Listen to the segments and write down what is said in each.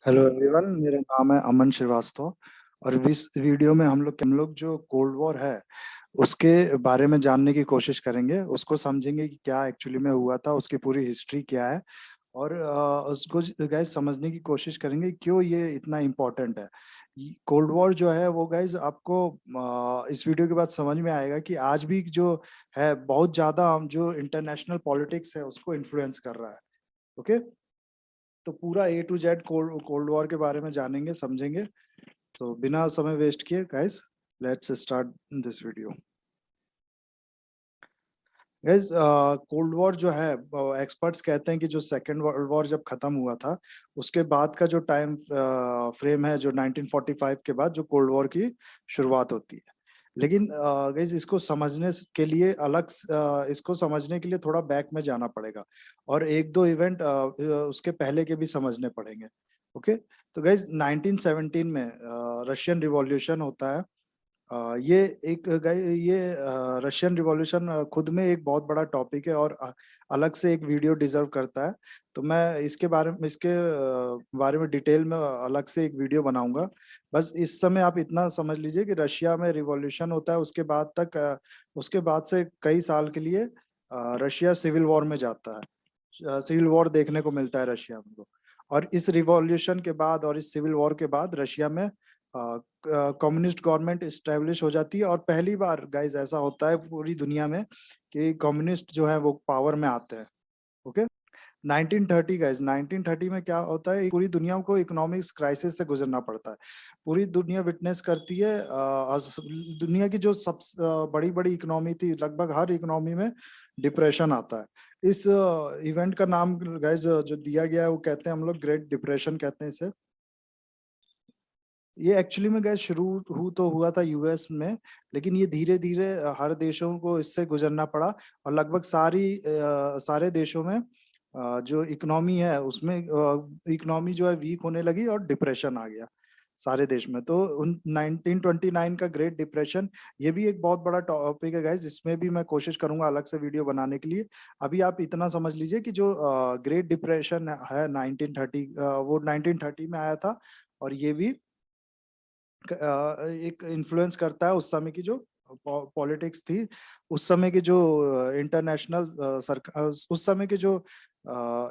Hello everyone, मेरा नाम है अमन श्रीवास्तव। और इस वीडियो में हम लोग जो कोल्ड वॉर है उसके बारे में जानने की कोशिश करेंगे, उसको समझेंगे कि क्या एक्चुअली में हुआ था, उसकी पूरी हिस्ट्री क्या है। और उसको गाइज समझने की कोशिश करेंगे क्यों ये इतना इम्पोर्टेंट है। कोल्ड वॉर जो है वो गाइज आपको इस वीडियो के बाद समझ में आएगा कि आज भी जो है बहुत ज्यादा जो इंटरनेशनल पॉलिटिक्स है उसको इन्फ्लुएंस कर रहा है। ओके, तो पूरा A to Z cold war के बारे में जानेंगे, समझेंगे। तो बिना समय वेस्ट किए guys, let's start this video. Guys, cold war जो है, एक्सपर्ट्स कहते हैं कि जो सेकेंड वर्ल्ड वॉर जब खत्म हुआ था उसके बाद का जो टाइम फ्रेम है, जो 1945 के बाद जो कोल्ड वॉर की शुरुआत होती है। लेकिन गाइस, इसको समझने के लिए थोड़ा बैक में जाना पड़ेगा और एक दो इवेंट उसके पहले के भी समझने पड़ेंगे। ओके, तो गाइस 1917 में रशियन रिवॉल्यूशन होता है। ये एक ये रशियन रिवॉल्यूशन खुद में एक बहुत बड़ा टॉपिक है और अलग से एक वीडियो डिजर्व करता है। तो मैं इसके बारे में डिटेल में अलग से एक वीडियो बनाऊंगा। बस इस समय आप इतना समझ लीजिए कि रशिया में रिवॉल्यूशन होता है, उसके बाद से कई साल के लिए रशिया सिविल वॉर में जाता है। सिविल वॉर देखने को मिलता है रशिया में। और इस रिवॉल्यूशन के बाद और इस सिविल वॉर के बाद रशिया में कम्युनिस्ट गवर्नमेंट इस्टेब्लिश हो जाती है। और पहली बार गाइज ऐसा होता है पूरी दुनिया में कि कम्युनिस्ट जो है वो पावर में आते हैं। ओके, 1930 गाइज, 1930 में क्या होता है, पूरी दुनिया को इकोनॉमिक्स क्राइसिस से गुजरना पड़ता है। पूरी दुनिया विटनेस करती है। दुनिया की जो सब बड़ी बड़ी इकोनॉमी थी, लगभग हर इकोनॉमी में डिप्रेशन आता है। इस इवेंट का नाम गाइज जो दिया गया है वो कहते हैं हम लोग ग्रेट डिप्रेशन कहते हैं इसे। ये एक्चुअली में गैस तो हुआ था यूएस में, लेकिन ये धीरे धीरे हर देशों को इससे गुजरना पड़ा। और लगभग सारे देशों में जो इकोनॉमी है उसमें इकोनॉमी जो है वीक होने लगी और डिप्रेशन आ गया सारे देश में। तो 1929 का ग्रेट डिप्रेशन, ये भी एक बहुत बड़ा टॉपिक है गाइस, इसमें भी मैं कोशिश करूंगा अलग से वीडियो बनाने के लिए। अभी आप इतना समझ लीजिए कि जो ग्रेट डिप्रेशन है 1930, वो 1930 में आया था। और ये भी एक इन्फ्लुएंस करता है उस समय की जो पॉलिटिक्स थी, उस समय के जो इंटरनेशनल सरकार, उस समय के जो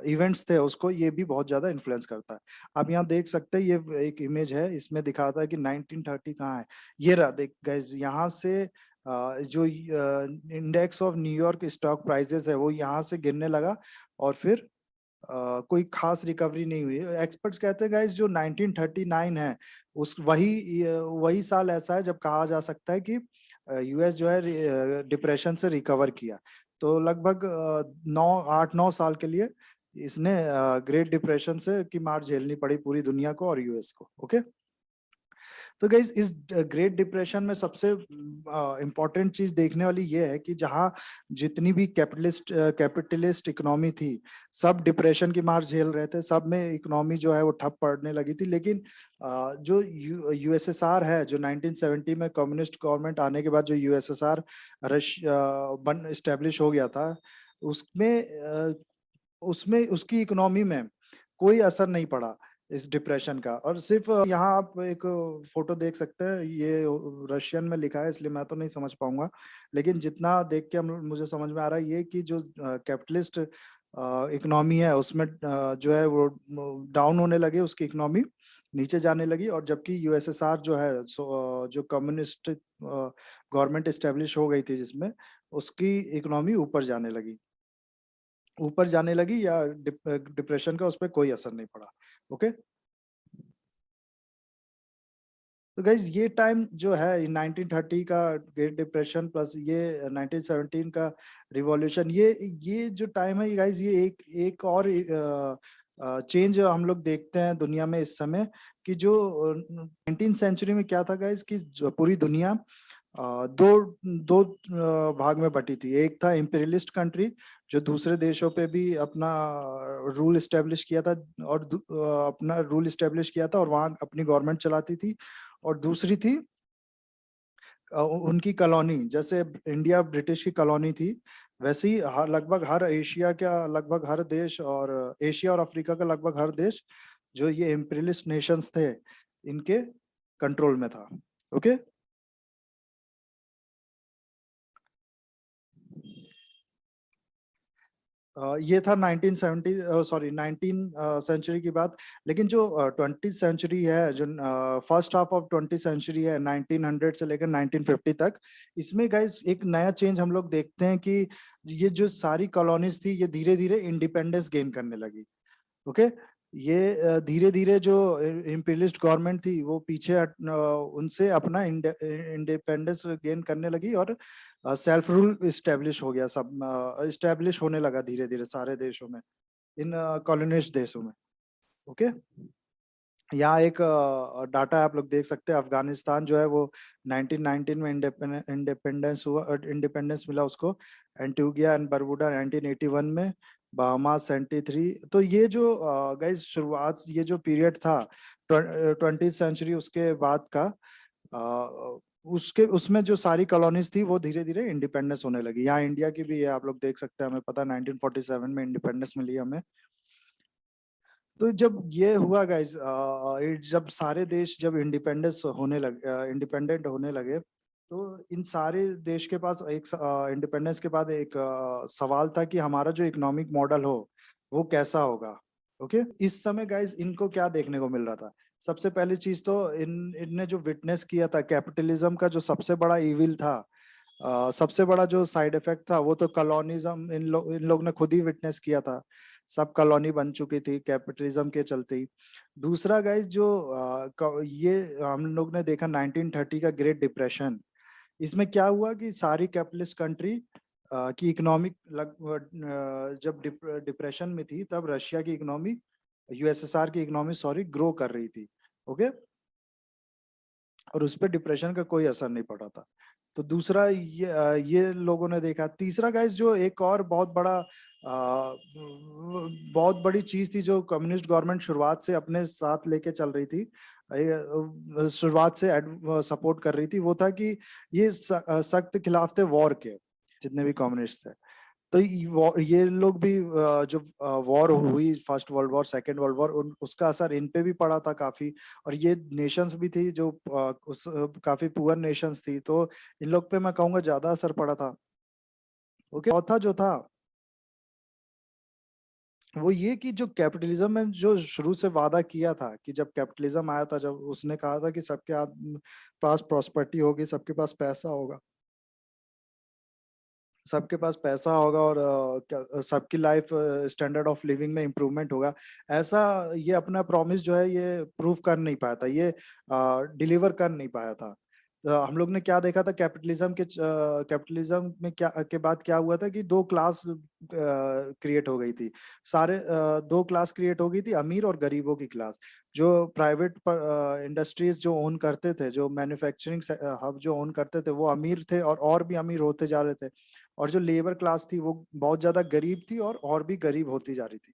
इवेंट्स थे उसको ये भी बहुत ज्यादा इन्फ्लुएंस करता है। आप यहाँ देख सकते हैं, ये एक इमेज है, इसमें दिखाता है कि 1930 कहाँ है। ये रहा, देख गाइस, यहाँ से जो index of New York stock prices है वो यहाँ से गिरने लगा। और फिर कोई खास रिकवरी नहीं हुई। एक्सपर्ट्स कहते हैं गाइस जो 1939 है उस वही साल ऐसा है जब कहा जा सकता है कि यूएस जो है डिप्रेशन से रिकवर किया। तो लगभग 8-9 साल के लिए इसने ग्रेट डिप्रेशन से की मार झेलनी पड़ी पूरी दुनिया को और यूएस को। ओके, तो गाइज इस ग्रेट डिप्रेशन में सबसे इम्पोर्टेंट चीज देखने वाली ये है कि जहाँ जितनी भी कैपिटलिस्ट इकोनॉमी थी, सब डिप्रेशन की मार झेल रहे थे, सब में इकोनॉमी जो है वो ठप पड़ने लगी थी। लेकिन जो यूएसएसआर है, जो 1970 में कम्युनिस्ट गवर्नमेंट आने के बाद जो यूएसएसआर बन इस्टेब्लिश हो गया था, उसमें उसमें उसकी इकोनॉमी में कोई असर नहीं पड़ा इस डिप्रेशन का। और सिर्फ यहाँ आप एक फोटो देख सकते हैं, ये रशियन में लिखा है इसलिए मैं तो नहीं समझ पाऊंगा, लेकिन जितना देख के मुझे समझ में आ रहा है ये कि जो कैपिटलिस्ट इकोनॉमी है उसमें जो है वो डाउन होने लगे, उसकी इकोनॉमी नीचे जाने लगी। और जबकि यूएसएसआर जो है जो कम्युनिस्ट गवर्नमेंट एस्टेब्लिश हो गई थी जिसमें, उसकी इकोनॉमी ऊपर जाने लगी या डिप्रेशन का उस पर कोई असर नहीं पड़ा। ओके, तो गाइज ये टाइम जो है 1930 का ग्रेट डिप्रेशन प्लस ये 1917 का रिवॉल्यूशन, ये जो टाइम है गाइज, ये एक और चेंज हम लोग देखते हैं दुनिया में इस समय कि जो 19th सेंचुरी में क्या था गाइज कि पूरी दुनिया दो दो भाग में बटी थी। एक था इम्पीरियलिस्ट कंट्री जो दूसरे देशों पे भी अपना रूल इस्टेब्लिश किया था और अपना रूल इस्टेब्लिश किया था और वहाँ अपनी गवर्नमेंट चलाती थी। और दूसरी थी उनकी कॉलोनी, जैसे इंडिया ब्रिटिश की कॉलोनी थी, वैसे ही लगभग हर एशिया का लगभग हर देश और एशिया और अफ्रीका का लगभग हर देश जो ये इम्पीरियलिस्ट नेशंस थे इनके कंट्रोल में था। ओके। ये था 1970 सॉरी 19 सेंचुरी की बात। लेकिन जो 20 सेंचुरी है, जो फर्स्ट हाफ ऑफ 20 सेंचुरी है 1900 से लेकर 1950 तक, इसमें गाइस एक नया चेंज हम लोग देखते हैं कि ये जो सारी कॉलोनीज थी ये धीरे धीरे इंडिपेंडेंस गेन करने लगी। ओके। ये धीरे धीरे जो इम्पीरियलिस्ट गवर्नमेंट थी वो पीछे उनसे अपना इंडिपेंडेंस गेन करने लगी, और सेल्फ रूल इस्टेब्लिश हो गया, सब इस्टेब्लिश होने लगा धीरे धीरे सारे देशों में, इन कॉलोनिस्ट देशों में। ओके। यहाँ एक डाटा आप लोग देख सकते हैं, अफगानिस्तान जो है वो 1919 में इंडिपेंडेंस मिला उसको, एंटीगिया एंड बरबुडा 1981 में, बहामास 73। तो ये जो गाइस शुरुआत, ये जो पीरियड था 20th सेंचुरी उसके बाद का, उसके उसमें जो सारी कॉलोनीज थी वो धीरे धीरे इंडिपेंडेंस होने लगी। यहाँ इंडिया की भी है, आप लोग देख सकते हैं, हमें पता 1947 में इंडिपेंडेंस मिली हमें। तो जब ये हुआ गाइस, जब सारे देश जब इंडिपेंडेंट होने लगे, तो इन सारे देश के पास एक इंडिपेंडेंस के बाद एक सवाल था कि हमारा जो इकोनॉमिक मॉडल हो वो कैसा होगा। ओके। इस समय गाइस इनको क्या देखने को मिल रहा था? सबसे पहली चीज तो इनने जो विटनेस किया था कैपिटलिज्म का, जो सबसे बड़ा इविल था, सबसे बड़ा जो साइड इफेक्ट था, वो तो कॉलोनिज्म इन लोग ने खुद ही विटनेस किया था। सब कॉलोनी बन चुकी थी कैपिटलिज्म के चलते ही। दूसरा गाइस जो ये हम लोग ने देखा 1930 का ग्रेट डिप्रेशन, इसमें क्या हुआ कि सारी कैपिटलिस्ट कंट्री की इकोनॉमिक जब डिप्रेशन में थी, तब रशिया की इकोनॉमी, यूएसएसआर की इकोनॉमी सॉरी, ग्रो कर रही थी। ओके। और उस पर डिप्रेशन का कोई असर नहीं पड़ा था। तो दूसरा ये लोगों ने देखा। तीसरा गाइस जो एक और बहुत बड़ी चीज थी जो कम्युनिस्ट गवर्नमेंट शुरुआत से अपने साथ लेके चल रही थी, शुरुआत से सपोर्ट कर रही थी, वो था कि ये सख्त खिलाफ थे वॉर के, जितने भी कम्युनिस्ट थे। तो ये लोग भी जो वॉर हुई, first world war, second world war, उसका असर इन पे भी पड़ा था काफी। और ये नेशंस भी थी जो काफी पुअर नेशंस थी, तो इन लोग पे मैं कहूंगा ज्यादा असर पड़ा था। ओके। चौथा जो था वो ये कि जो कैपिटलिज्म में जो शुरू से वादा किया था, कि जब कैपिटलिज्म आया था, जब उसने कहा था कि सबके पास प्रॉस्पेरिटी होगी, सबके पास पैसा होगा, सबके पास पैसा होगा, और सबकी लाइफ स्टैंडर्ड ऑफ लिविंग में इम्प्रूवमेंट होगा, ऐसा ये अपना प्रॉमिस जो है ये प्रूव कर नहीं पाया था, ये डिलीवर कर नहीं पाया था। हम लोग ने क्या देखा था कैपिटलिज्म में क्या के बाद क्या हुआ था कि दो क्लास क्रिएट हो गई थी। दो क्लास क्रिएट हो गई थी, अमीर और गरीबों की क्लास। जो प्राइवेट इंडस्ट्रीज जो ओन करते थे, जो मैन्युफैक्चरिंग हब जो ओन करते थे, वो अमीर थे और भी अमीर होते जा रहे थे। और जो लेबर क्लास थी वो बहुत ज्यादा गरीब थी, और भी गरीब होती जा रही थी।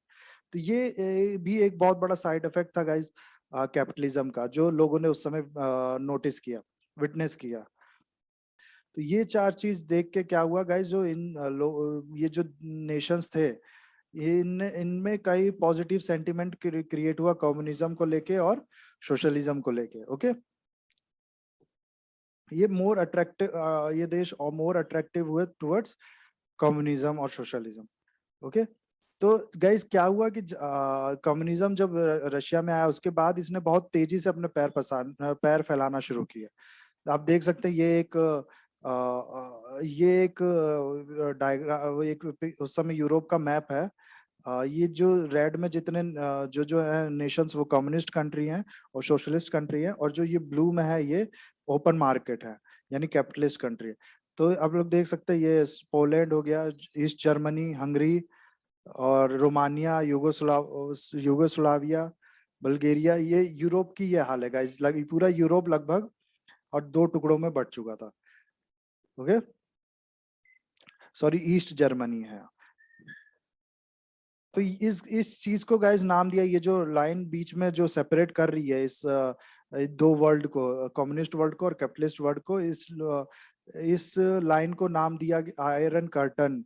तो ये भी एक बहुत बड़ा साइड इफेक्ट था गाइस कैपिटलिज्म का, जो लोगों ने उस समय नोटिस किया, विटनेस किया। तो ये चार चीज देख के क्या हुआ गाइस, जो ये जो नेशंस थे, इनमें कई पॉजिटिव सेंटिमेंट क्रिएट हुआ कम्युनिज्म को लेके और सोशलिज्म को लेके। ओके। ये मोर अट्रैक्टिव, ये देश और मोर अट्रैक्टिव हुए टुवर्ड्स कम्युनिज्म और सोशलिज्म। ओके। तो गाइस क्या हुआ कि कम्युनिज्म जब रशिया में आया, उसके बाद इसने बहुत तेजी से अपने पैर फैलाना शुरू किया। आप देख सकते हैं ये एक डायग्राम, एक उस समय यूरोप का मैप है। ये जो रेड में जितने जो है नेशंस, वो कम्युनिस्ट कंट्री हैं और सोशलिस्ट कंट्री है, और जो ये ब्लू में है ये ओपन मार्केट है, यानी कैपिटलिस्ट कंट्री है। तो आप लोग देख सकते हैं, ये पोलैंड हो गया, ईस्ट जर्मनी, हंगरी, और रोमानिया, यूगोस्लाविया, बल्गेरिया, ये यूरोप की ये हाल है गाइस। पूरा यूरोप लगभग और दो टुकड़ों में बट चुका था। ओके। सॉरी, ईस्ट जर्मनी है। तो इस चीज को गाइस नाम दिया, ये जो लाइन बीच में जो सेपरेट कर रही है इस दो वर्ल्ड को, कम्युनिस्ट वर्ल्ड को और कैपिटलिस्ट वर्ल्ड को, इस लाइन को नाम दिया आयरन कर्टन।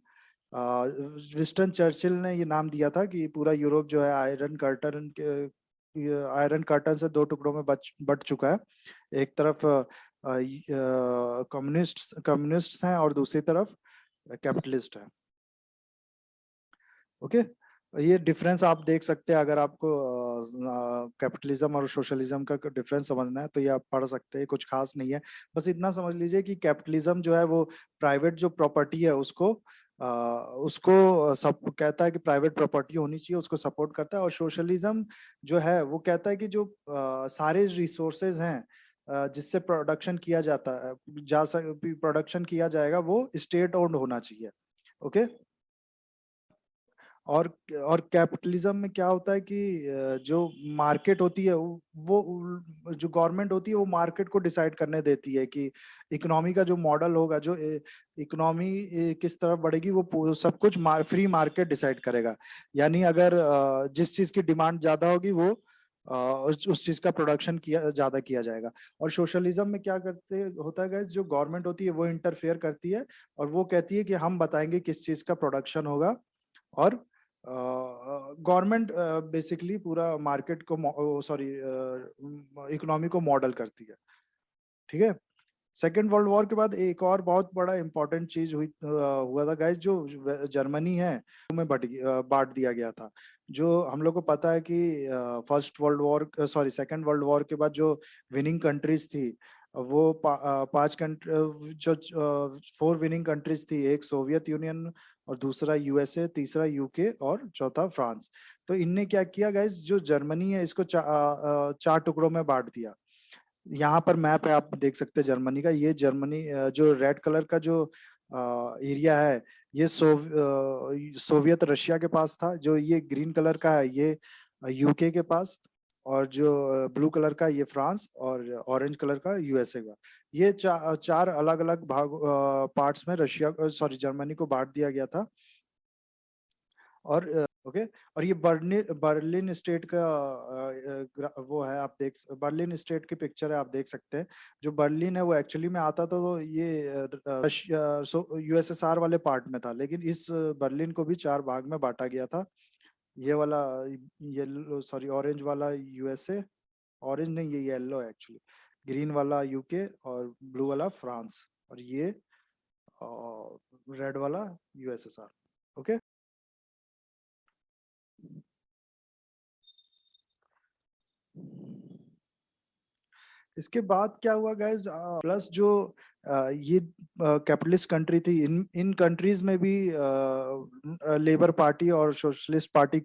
विंस्टन चर्चिल ने ये नाम दिया था कि पूरा यूरोप जो है आयरन कर्टन आयरन कर्टन से दो टुकड़ों में बट चुका है। एक तरफ कम्युनिस्ट हैं और दूसरी तरफ कैपिटलिस्ट है। ओके, ये डिफरेंस आप देख सकते हैं। अगर आपको कैपिटलिज्म और सोशलिज्म का डिफरेंस समझना है तो ये आप पढ़ सकते हैं, कुछ खास नहीं है। बस इतना समझ लीजिए कि कैपिटलिज्म जो है वो प्राइवेट जो प्रॉपर्टी है उसको सब कहता है कि प्राइवेट प्रॉपर्टी होनी चाहिए, उसको सपोर्ट करता है। और सोशलिज्म जो है वो कहता है कि जो सारे रिसोर्सेज हैं जिससे प्रोडक्शन किया जाता है प्रोडक्शन किया जाएगा वो स्टेट ओन्ड होना चाहिए। ओके, और कैपिटलिज्म में क्या होता है कि जो मार्केट होती है वो जो गवर्नमेंट होती है वो मार्केट को डिसाइड करने देती है कि इकोनॉमी का जो मॉडल होगा, जो इकोनॉमी किस तरफ बढ़ेगी, वो सब कुछ फ्री मार्केट डिसाइड करेगा। यानी अगर जिस चीज की डिमांड ज्यादा होगी वो उस चीज का प्रोडक्शन ज्यादा किया जाएगा। और सोशलिज्म में क्या करते होता है गाइस, जो गवर्नमेंट होती है वो इंटरफेयर करती है और वो कहती है कि हम बताएंगे किस चीज का प्रोडक्शन होगा। और गवर्नमेंट बेसिकली पूरा मार्केट को इकोनॉमी को मॉडल करती है। ठीक है, सेकेंड वर्ल्ड वॉर के बाद एक और बहुत बड़ा इंपॉर्टेंट चीज हुआ था गाइस, जो जर्मनी है में बांट दिया गया था। जो हम लोग को पता है कि सेकेंड वर्ल्ड वॉर के बाद जो विनिंग कंट्रीज थी वो पांच कंट्री जो 4 विनिंग कंट्रीज थी, एक सोवियत यूनियन और दूसरा यूएसए, तीसरा यूके और चौथा फ्रांस। तो इनने क्या किया गाइस, जो जर्मनी है इसको 4 टुकड़ों में बांट दिया। यहाँ पर मैप है, आप देख सकते हैं जर्मनी का। ये जर्मनी जो रेड कलर का जो एरिया है ये सोवियत रशिया के पास था। जो ये ग्रीन कलर का है ये यूके के पास, और जो ब्लू कलर का ये फ्रांस, और ऑरेंज कलर का यूएसए का। ये चार अलग अलग भाग पार्ट्स में जर्मनी को बांट दिया गया था। और ओके, और ये बर्लिन स्टेट का वो है, आप देख बर्लिन स्टेट की पिक्चर है, आप देख सकते हैं। जो बर्लिन है वो एक्चुअली में आता था तो ये यूएसएसआर वाले पार्ट में था, लेकिन इस बर्लिन को भी 4 भाग में बांटा गया था। ये वाला ऑरेंज वाला यूएसए, ऑरेंज नहीं ये येलो है एक्चुअली, ग्रीन वाला यूके और ब्लू वाला फ्रांस, और ये रेड वाला यूएसएसआर। ओके, इसके बाद क्या हुआ गाइज, प्लस जो ये कैपिटलिस्ट कंट्री थी, इन कंट्रीज में भी लेबर पार्टी और सोशलिस्ट पार्टी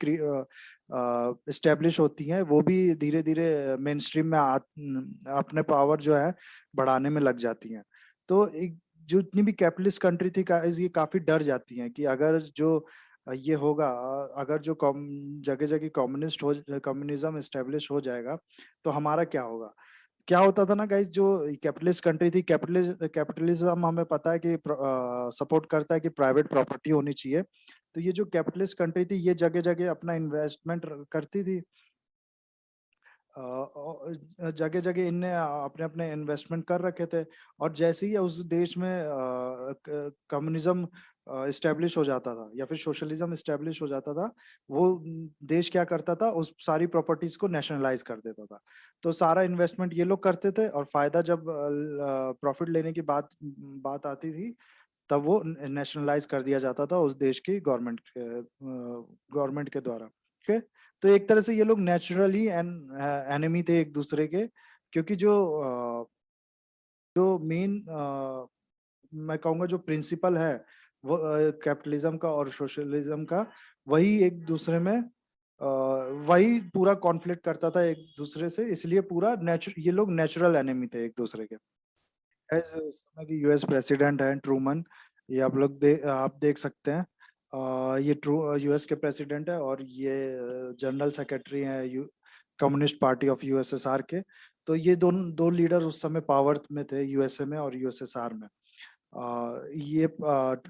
स्टेब्लिश होती हैं। वो भी धीरे धीरे मेन स्ट्रीम में अपने पावर जो है बढ़ाने में लग जाती हैं। तो जो इतनी भी कैपिटलिस्ट कंट्री थी ये काफी डर जाती हैं कि अगर जो ये होगा, अगर जो जगह जगह कम्युनिज्म स्टेब्लिश हो जाएगा तो हमारा क्या होगा। क्या होता था ना गाइस, जो कैपिटलिस्ट कंट्री थी, कैपिटलिज्म हमें पता है कि सपोर्ट करता है कि प्राइवेट प्रॉपर्टी होनी चाहिए। तो ये जो कैपिटलिस्ट कंट्री थी ये जगह जगह अपना इन्वेस्टमेंट करती थी। जगह जगह इनने अपने अपने इन्वेस्टमेंट कर रखे थे। और जैसे ही उस देश में कम्युनिज्म इस्टेब्लिश हो जाता था या फिर सोशलिज्म इस्टेब्लिश हो जाता था, वो देश क्या करता था, उस सारी प्रॉपर्टीज को नेशनलाइज कर देता था। तो सारा इन्वेस्टमेंट ये लोग करते थे और फायदा जब प्रॉफिट लेने की बात आती थी तब वो नेशनलाइज कर दिया जाता था उस देश की गवर्नमेंट के द्वारा। ओके, तो एक तरह से ये लोग नेचुरली एनिमी थे एक दूसरे के, क्योंकि जो मेन मैं कहूँगा जो प्रिंसिपल है वो कैपिटलिज्म का और सोशलिज्म का, वही एक दूसरे में वही पूरा कॉन्फ्लिक्ट करता था एक दूसरे से। इसलिए ये लोग नेचुरल एनिमी थे एक दूसरे के। एज उस समय की यूएस प्रेसिडेंट है ट्रूमन, ये आप देख सकते हैं। ये यूएस के प्रेसिडेंट है और ये जनरल सेक्रेटरी हैं कम्युनिस्ट पार्टी ऑफ यूएसएसआर के। तो ये दो लीडर उस समय पावर में थे यूएसए में और यूएसएसआर में। ये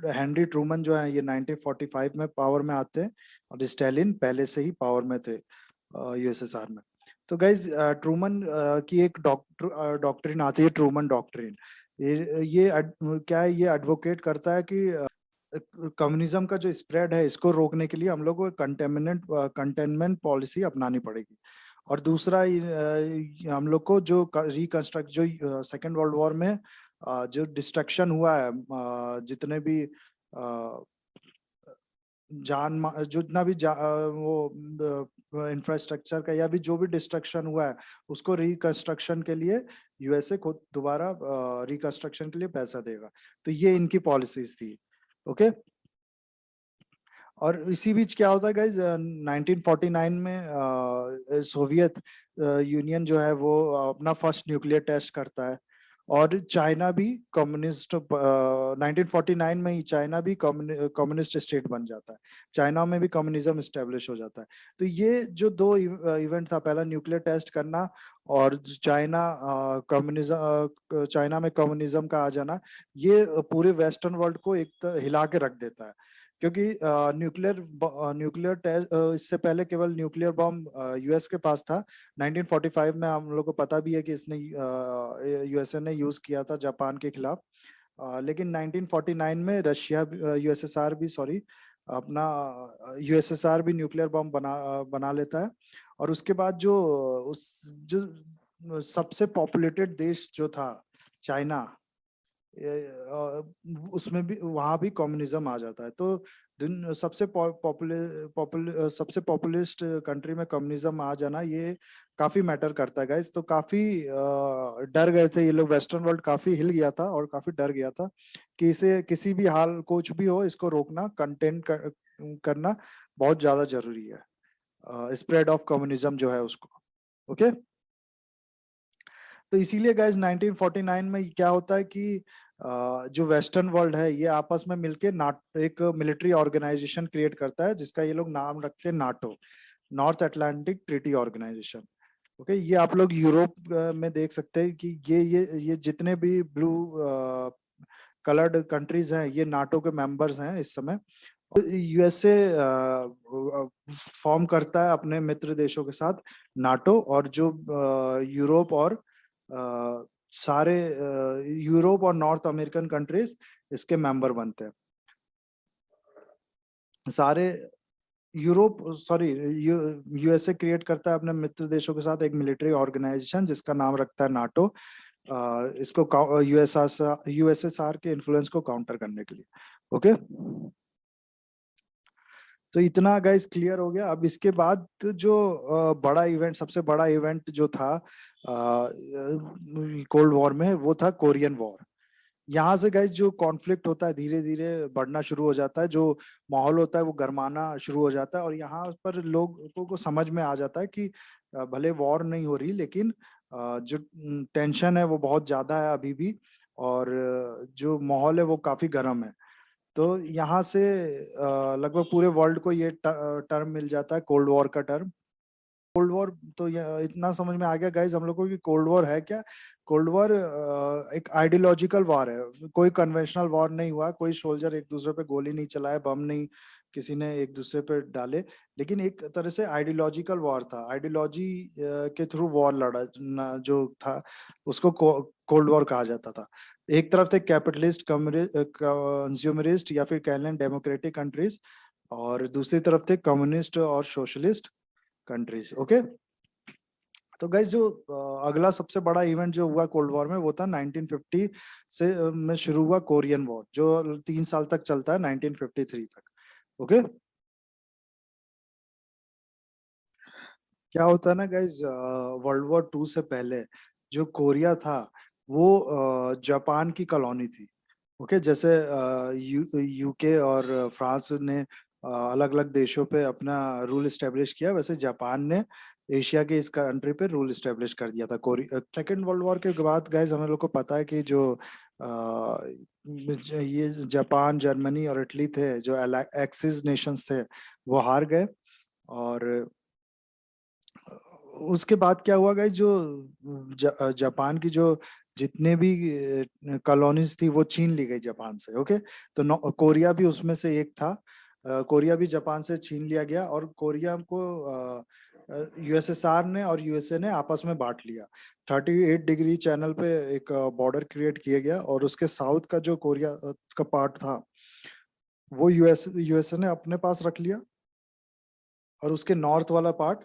हेनरी ट्रूमन जो है ये 1945 में पावर में आते हैं और स्टालिन पहले से ही पावर में थे यूएसएसआर में। तो गाइज ट्रूमन की एक डॉक्ट्रिन आती है, ट्रूमन डॉक्ट्रिन। क्या है, ये एडवोकेट करता है कि कम्युनिज्म का जो स्प्रेड है इसको रोकने के लिए हम लोग को कंटेनमेंट पॉलिसी अपनानी पड़ेगी। और दूसरा हम लोग को जो रिकंस्ट्रक्ट जो सेकेंड वर्ल्ड वॉर में जो डिस्ट्रक्शन हुआ है, जितने भी जितना भी वो इंफ्रास्ट्रक्चर का या भी जो भी डिस्ट्रक्शन हुआ है, उसको रिकंस्ट्रक्शन के लिए यूएसए खुद दोबारा रिकंस्ट्रक्शन के लिए पैसा देगा। तो ये इनकी पॉलिसीज थी। ओके। और इसी बीच क्या होता है गाइज, 1949 में सोवियत यूनियन जो है वो अपना फर्स्ट न्यूक्लियर टेस्ट करता है। और चाइना भी कम्युनिस्ट 1949 में ही चाइना भी कम्युनिस्ट स्टेट बन जाता है। चाइना में भी कम्युनिज्म स्टेब्लिश हो जाता है। तो ये जो दो इवेंट था, पहला न्यूक्लियर टेस्ट करना और चाइना में कम्युनिज्म का आ जाना, ये पूरे वेस्टर्न वर्ल्ड को एक हिला के रख देता है। क्योंकि न्यूक्लियर टेस्ट, इससे पहले केवल न्यूक्लियर बॉम्ब यूएस के पास था। 1945 में हम लोग को पता भी है कि इसने यूएसए ने यूज किया था जापान के खिलाफ। लेकिन 1949 में रशिया यूएसएसआर भी सॉरी अपना यूएसएसआर भी न्यूक्लियर बॉम्ब बना लेता है। और उसके बाद जो सबसे पॉपुलेटेड देश जो था चाइना, उसमें भी वहां भी कम्युनिज्म आ जाता है। तो सबसे पॉपुलिस्ट कंट्री में कम्युनिज्म आ जाना ये काफी मैटर करता है गाइस। तो काफी डर गए थे ये लोग, वेस्टर्न वर्ल्ड काफी हिल गया था और काफी डर गया था कि इसे किसी भी हाल कुछ भी हो, इसको रोकना, करना बहुत ज्यादा जरूरी है, स्प्रेड ऑफ कम्युनिज्म जो है उसको। ओके। तो इसीलिए गाइस 1949 में क्या होता है कि जो वेस्टर्न वर्ल्ड है ये आपस में मिलके एक मिलिट्री ऑर्गेनाइजेशन क्रिएट करता है, जिसका ये लोग नाम रखते हैं NATO, North Atlantic Treaty Organization. Okay. ये आप लोग यूरोप में देख सकते हैं कि ये जितने भी ब्लू कलर्ड कंट्रीज हैं ये नाटो के मेंबर्स हैं इस समय। यूएसए फॉर्म करता है अपने मित्र देशों के साथ नाटो, और जो यूरोप और सारे यूरोप और नॉर्थ अमेरिकन कंट्रीज इसके मेंबर बनते हैं। सारे यूरोप सॉरी यूएसए क्रिएट करता है अपने मित्र देशों के साथ एक मिलिट्री ऑर्गेनाइजेशन जिसका नाम रखता है नाटो, इसको यूएसएसआर के इन्फ्लुएंस को काउंटर करने के लिए। ओके। तो इतना गाइस क्लियर हो गया। अब इसके बाद जो बड़ा इवेंट, सबसे बड़ा इवेंट जो था कोल्ड वॉर में, वो था कोरियन वॉर। यहाँ से गाइस जो कॉन्फ्लिक्ट होता है धीरे धीरे बढ़ना शुरू हो जाता है, जो माहौल होता है वो गरमाना शुरू हो जाता है। और यहाँ पर लोगों को समझ में आ जाता है कि भले वॉर नहीं हो रही, लेकिन जो टेंशन है वो बहुत ज्यादा है अभी भी, और जो माहौल है वो काफी गर्म है। तो यहाँ से लगभग पूरे वर्ल्ड को ये टर्म मिल जाता है, कोल्ड वॉर का टर्म। कोल्ड वॉर तो इतना समझ में आ गया गाइज हम लोग को कि कोल्ड वॉर है क्या। कोल्ड वॉर एक आइडियोलॉजिकल वॉर है, कोई कन्वेंशनल वॉर नहीं हुआ, कोई सोल्जर एक दूसरे पे गोली नहीं चलाए, बम नहीं किसी ने एक दूसरे पे डाले, लेकिन एक तरह से आइडियोलॉजिकल वॉर था। आइडियोलॉजी के थ्रू वॉर लड़ा जो था उसको कोल्ड वॉर कहा जाता था। एक तरफ थे कैपिटलिस्ट कंज्यूमरिस्ट या फिर कह लें डेमोक्रेटिक कंट्रीज, और दूसरी तरफ थे कम्युनिस्ट और सोशलिस्ट कंट्रीज। ओके। तो गाइज जो अगला सबसे बड़ा इवेंट जो हुआ कोल्ड वॉर में वो था 1950 से में शुरू हुआ कोरियन वॉर, जो 3 साल तक चलता है 1953 तक। ओके। क्या होता है ना गाइज, वर्ल्ड वॉर 2 से पहले जो कोरिया था वो जापान की कॉलोनी थी। ओके। जैसे यूके और फ्रांस ने अलग अलग देशों पे अपना रूल एस्टेब्लिश किया, वैसे जापान ने एशिया के इस कंट्री पे रूल एस्टेब्लिश कर दिया था। कोरिया सेकेंड वर्ल्ड वॉर के बाद गाइस हमें लोग को पता है कि जो ये जापान, जर्मनी और इटली थे जो एक्सिस नेशंस थे वो हार गए। और उसके बाद क्या हुआ गाइस, जो जापान की जो जितने भी कॉलोनीज थी वो छीन ली गई जापान से। ओके। तो कोरिया भी उसमें से एक था। कोरिया भी जापान से छीन लिया गया, और कोरिया को यूएसएसआर ने और यूएसए ने आपस में बांट लिया। 38 डिग्री चैनल पे एक बॉर्डर क्रिएट किया गया, और उसके साउथ का जो कोरिया का पार्ट था वो यूएसए ने अपने पास रख लिया, और उसके नॉर्थ वाला पार्ट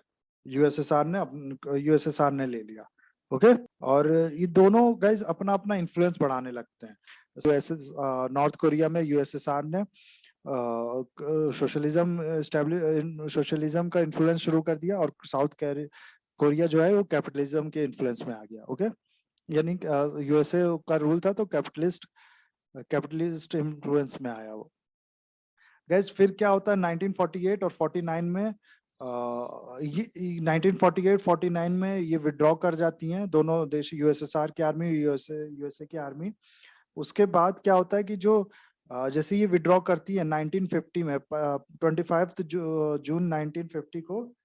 यूएसएसआर ने ले लिया। ओके, और ये दोनों गाइज अपना अपना इन्फ्लुएंस बढ़ाने लगते हैं। यूएसएस नॉर्थ कोरिया में यूएसएसआर ने सोशलिज्म का इन्फ्लुएंस शुरू कर दिया, और साउथ कोरिया जो है वो कैपिटलिज्म के इन्फ्लुएंस में आ गया। ओके, यानी यूएसए का रूल था तो कैपिटलिस्ट इन्फ्लुएंस में आया वो। गैस फिर क्या होता है 1948 और 49 में, ये 1948-49 में ये विड्रॉ कर जाती हैं दोनों देश, यूएसएसआर की आर्मी, यूएसए की आर्मी। उसके बाद क्या होता है कि जो जैसे ये विड्रॉ करती है 1950 में, 25 जून 1950 को